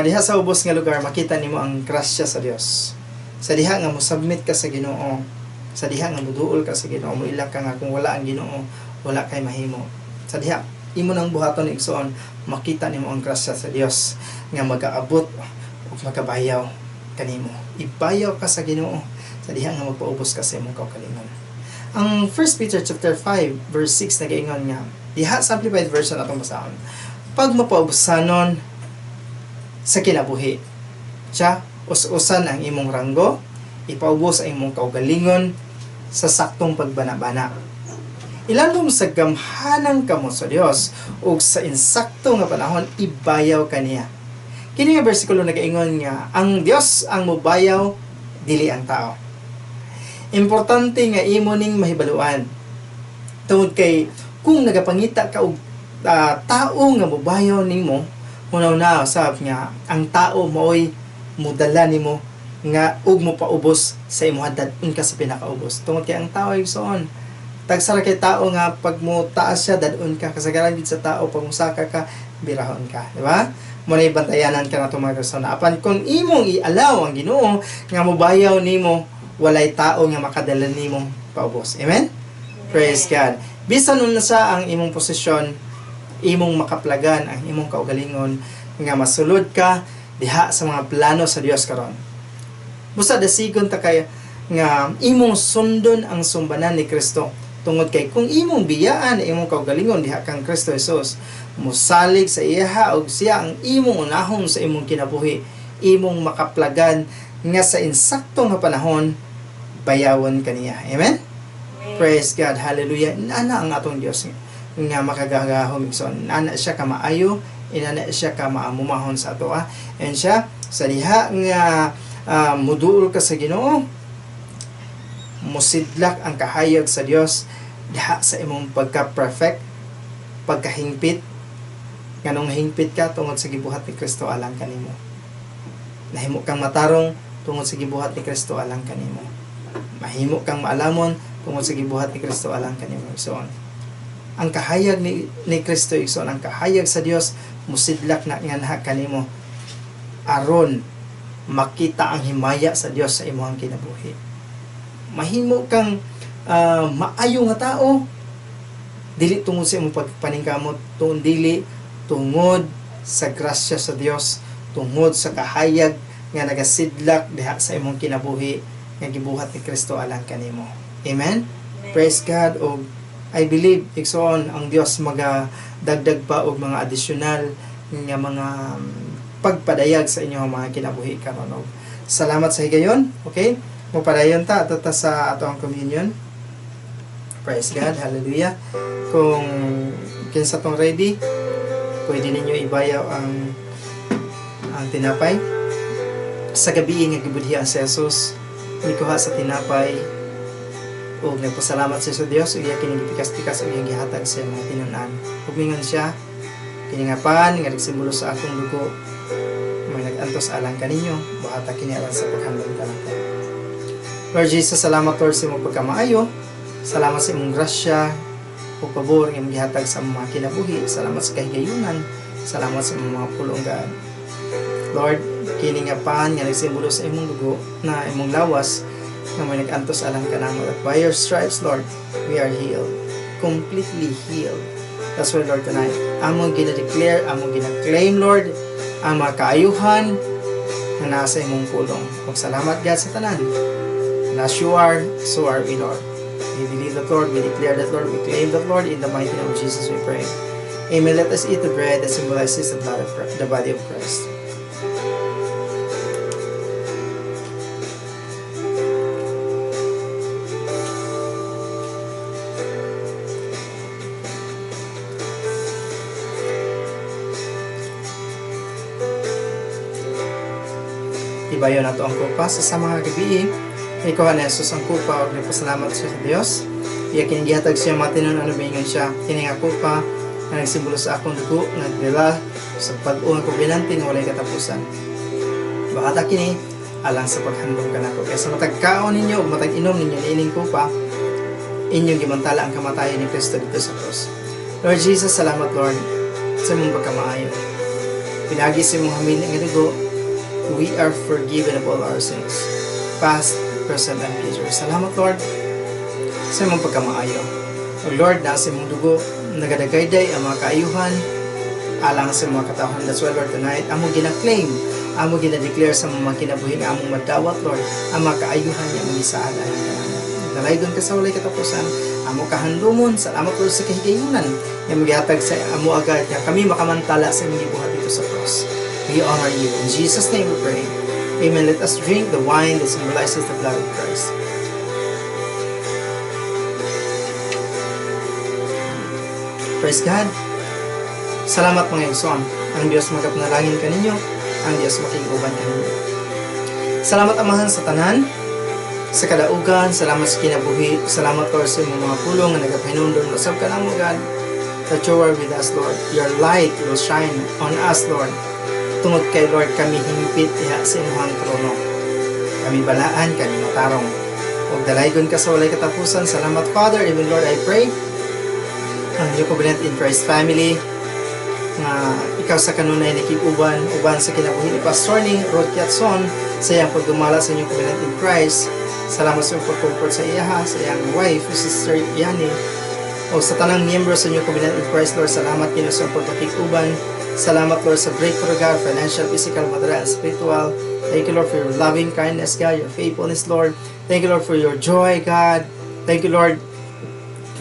diha sa ubos nga lugar, makita nimo ang grasya sa Dios. Sa diha nga mo submit ka sa Ginoo, sa diha nga muduol ka sa Ginoo, mo ila ka nga kung wala ang Ginoo, wala kay mahimo. Sa diha imo nang buhaton igsoon, makita nimo ang grasya sa Dios nga mag-aabot ug magabayaw kanimo. Ibayaw ka sa Ginoo sa diha nga magpaubos ka sa imong kaugalingon. Ang 1 Peter chapter 5 verse 6 nagaingon nga, diha sa amplified version atong basahon. Pag mapaubusanon sa kinabuhi, siya us-usan ang imong ranggo, ipaubos ang imong kaugalingon sa saktong pagbanabana. Ilalom sa gamhanang kamo sa Dios ug sa insakto nga panahon ibayaw kaniya. Kini nga bersikulo nagaingon nga ang Dios ang mobayaw dili ang tao. Importante nga imo ning mahibaluan. Tungod kay kung nagapangita ka og tao nga mobayaw nimo, hunaw-na sab nga ang tao mo'y mudala nimo nga ug mo paubos sa imong dadun ka sa pinakaubos. Tungod kay ang tao ay soon tagsara kay tao nga pag mo taas siya dadun ka, kasagaran gid sa tao pag musaka ka birahon ka, di ba? Mo na ibantayanan ka na tumago sa apan kung imong ialaw ang Ginoo nga mobayaw nimo, walay tao nga makadala nimo paubos. Amen? Praise God. Bisan nun na sa ang imong posisyon, imong makaplagan ang imong kaugalingon nga masulod ka diha sa mga plano sa Dios karon. Busa dasigon ta kay nga imong sundon ang sumbanan ni Kristo. Tungod kay kung imong biyaan imong kaugalingon diha kang Kristo Jesus, musalig sa iya ug siya ang imong unahon sa imong kinabuhi, imong makaplagan nga sa insakto nga panahon bayawon kaniya. Amen? Praise God. Hallelujah. Ana ang atong Dios nga makagahom igsoon. Ana siya ka maayo, inana siya ka maamumahon sa ato. And siya sa diha nga muduol ka sa Ginoo, musidlak ang kahayag sa Dios diha sa imong pagka-perfect, pagkahingpit, nganong hingpit ka tungod sa gibuhat ni Kristo alang kanimo. Nahimo kang matarong tungod sa gibuhat ni Kristo alang kanimo. Mahimo kang maalamon tungod sa gibuhat ni Kristo alang kanimo. So, ang kahayag ni Kristo igsoon, ang kahayag sa Dios musidlak na nga kanimo aron makita ang himaya sa Dios sa imong kinabuhi. Mahimo kang maayo nga tao dili tungod sa imong pagpaningkamot, dili tungod sa grasya sa Dios, tungod sa kahayag nga nagasidlak diha sa imong kinabuhi nga gibuhat ni Kristo alang kanimo. Amen? Praise God. O I believe igsoon ang Dios magadagdag pa og mga additional nga mga pagpadayag sa inyong mga kinabuhi karon. Salamat sa higayon. Okay? Mupadayon ta ato sa atong communion. Praise God. Hallelujah. Kung kinsa tong ready, pwede ninyo ibayaw ang tinapay. Sa gabi nga gibudhian si Jesus, nikuha sa tinapay ug nagpasalamat siya sa Dios ug iya kini gipikas-pikas ug iyang gihatag sa mga tinun-an. Ug mingon siya, kini nga pan nga nagsimbolo sa akong dugo, may nag-antos alang kaninyo, buhata kini alang sa paghandom kanato. Lord Jesus, salamat Lord sa imong pagkamaayo. Salamat sa imong grasya o pabor nga gihatag sa mga kinabuhi. Salamat sa kahigayunan. Salamat sa imong mga pulonggan. Lord, kini nga pan nga nagsimbolo sa imong dugo na imong lawas na may nag-antos alang kanamo. At by your stripes, Lord, we are healed. Completely healed. That's why, Lord, tonight, among gina-declare, among gina-claim, Lord, ang mga kaayuhan na nasa imong pulong. Salamat, God, sa tanan. And as you are, so are we, Lord. We believe that, Lord. We declare that, Lord. We claim that, Lord. In the mighty name of Jesus, we pray. Amen. Let us eat the bread that symbolizes the blood of Christ, the body of Christ. Ibayo na to ang kupa sa mga gabi. Ikuha na Jesus ang kupa ug nagpasalamat siya sa Dios. Iya kinigihatag siya matinon ano bingon siya. Kini nga kupa na nagsimbolo sa akong dugo nagdala sa pag-o nga kubinantin walay katapusan. Bahata kini alang sa paghandom kanako. Kaya sa matag kaon ninyo ug matag inom ninyo ining kupa, inyong gimantala ang kamatayon ni Kristo dito sa cross. Lord Jesus, salamat Lord sa imong pagkamaayo. Pinagi sa imong hamil nga dugo, we are forgiven of all our sins, past, present, and future. Salamat, Lord, sa imong pagkamaayo. O Lord, nasa imong dugo, nagadagayday ang mga kaayuhan, alang sa mga katawhan. That's why, Lord, tonight, among gina-claim, among gina-declare sa mga kinabuhi, among madawat, Lord, ang mga kaayuhan niya mong isaan. Dalaygon ka sa walay katapusan. Amo kahandumon. Salamat Lord sa kahigayunan. Nga maghatag sa amo agad nga kami makamantala sa imong gibuhat dito sa cross. We honor you. In Jesus' name we pray. Amen. Let us drink the wine that symbolizes the blood of Christ. Praise God. Salamat mga igsoon. Ang Diyos magapanalangin kaninyo. Ang Diyos makiguban kaninyo. Salamat Amahan sa tanan, sa kadaugan, salamat sa kinabuhi, salamat Lord sa mga pulong na nagapahinundon. Masab ka lang God that you are with us, Lord. Your light will shine on us, Lord. Tungod kay Lord, kami himpit diha sa inyong trono. Kami balaan, kami matarong. Huwag dalaygon ka sa walay katapusan. Salamat Father, even Lord, I pray ang New Covenant in Christ family nga ikaw sa kanunay nakikuban uban sa kinabuhi ni Pastor ni Rod Kiatson sa iyang pagdumala sa New Covenant in Christ. Salamat sa iyong pag-comfort sa iya, sa iyang wife, Sister Yani, o sa tanang miyembro sa New Covenant in Christ, Lord. Salamat kino sa iyong pagpakikuban. Salamat Lord sa breakthrough, God, financial, physical, material, and spiritual. Thank you Lord for your loving kindness, God, your faithfulness, Lord. Thank you Lord for your joy, God. Thank you Lord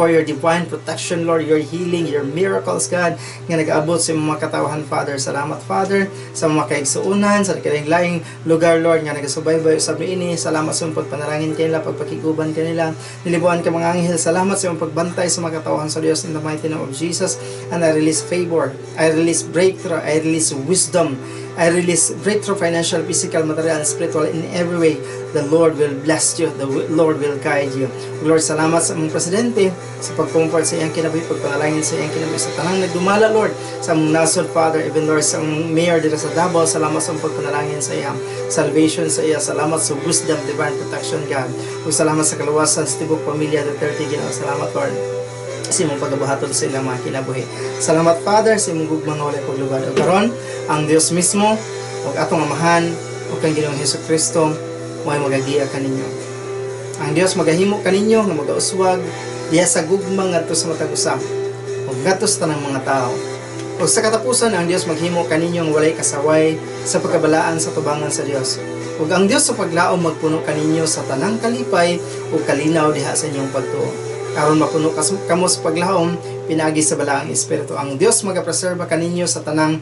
for your divine protection, Lord, your healing, your miracles, God, nga nag-aabot sa mga katawahan, Father. Salamat, Father, sa mga kaigsuunan, sa laing lugar, Lord, nga nagasubaybay sa ini. Salamat sa mga pagpanalangin kanila, pagpakiguban kanila, nilibuan ka mga anghel. Salamat sa mga pagbantay sa mga katawahan sa Diyos in the mighty name of Jesus. And I release favor, I release breakthrough, I release wisdom, I release breakthrough, financial, physical, material, and spiritual in every way. The Lord will bless you. The Lord will guide you. Lord, salamat sa mong presidente sa pag-comfort sa iyang kinabuhi, pagpanalangin sa iyang kinabuhi, sa tanang nagdumala, Lord, sa mong nasod, Father, even Lord, sa mong mayor dito sa Davao. Salamat sa mong pagpanalangin sa iyang salvation sa iya. Salamat sa wisdom, divine protection, God. Ug salamat sa kaluwasan sa tibok pamilya Duterte, Ginoo. Salamat, Lord, sa imong pagabuhaton sa ilang mga kinabuhi. Salamat, Father, sa imong gugmang nga walay paglubad. O karon, ang Dios mismo, ug atong amahan, ug kang Ginoong Hesukristo, mo'y magagiya kaninyo. Ang Dios magahimo kaninyo nga magauswag diha sa gugmang ngadto sa matag usa, ug ngadto sa tanang mga tao. Ug sa katapusan, ang Dios maghimo kaninyo nga walay kasaway sa pagkabalaan sa tubangan sa Dios. Ug ang Dios sa paglaom magpuno kaninyo sa tanang kalipay ug kalinaw diha sa inyong pagtuo. Aron mapuno kamo sa paglaom pinagi sa balaang espiritu. Ang Dios magapreserba kaninyo sa tanang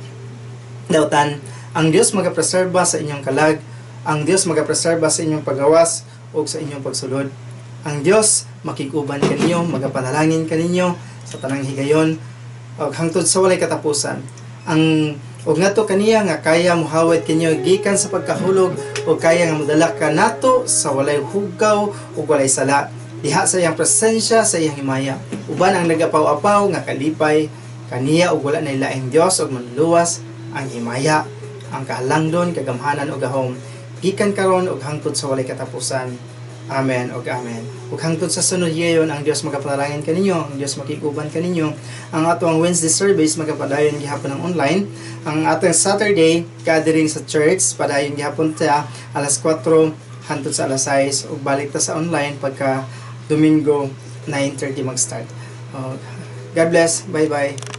dautan. Ang Dios magapreserba sa inyong kalag. Ang Dios magapreserba sa inyong paggawas o sa inyong pagsulod. Ang Dios makiguban kaninyo, magapanalangin kaninyo sa tanang higayon o hangtod sa walay katapusan. Ang og ngadto kaniya nga kaya muhawid kinyo gikan sa pagkahulog o kaya nga modala ka nato sa walay hugaw o walay sala diha sa iyang presensya, sa iyang himaya. Uban ang nagapaw-apaw nga kalipay kaniya og wala na laing Dios og manluwas ang himaya, ang kahalangdon, kagamhanan ug gahom gikan karon ug hangtod sa walay katapusan. Amen ug amen. Ug hangtod sa sunod yayon, ang Dios magapanalangin kaninyo, ang Dios makiguban kaninyo. Ang atong Wednesday service magapadayon gihapon ng online. Ang atong Saturday gathering sa church padayon gihapon ta alas 4 hangtod sa alas 6 ug balik ta sa online pagka Domingo 9:30 mag-start. God bless. Bye-bye.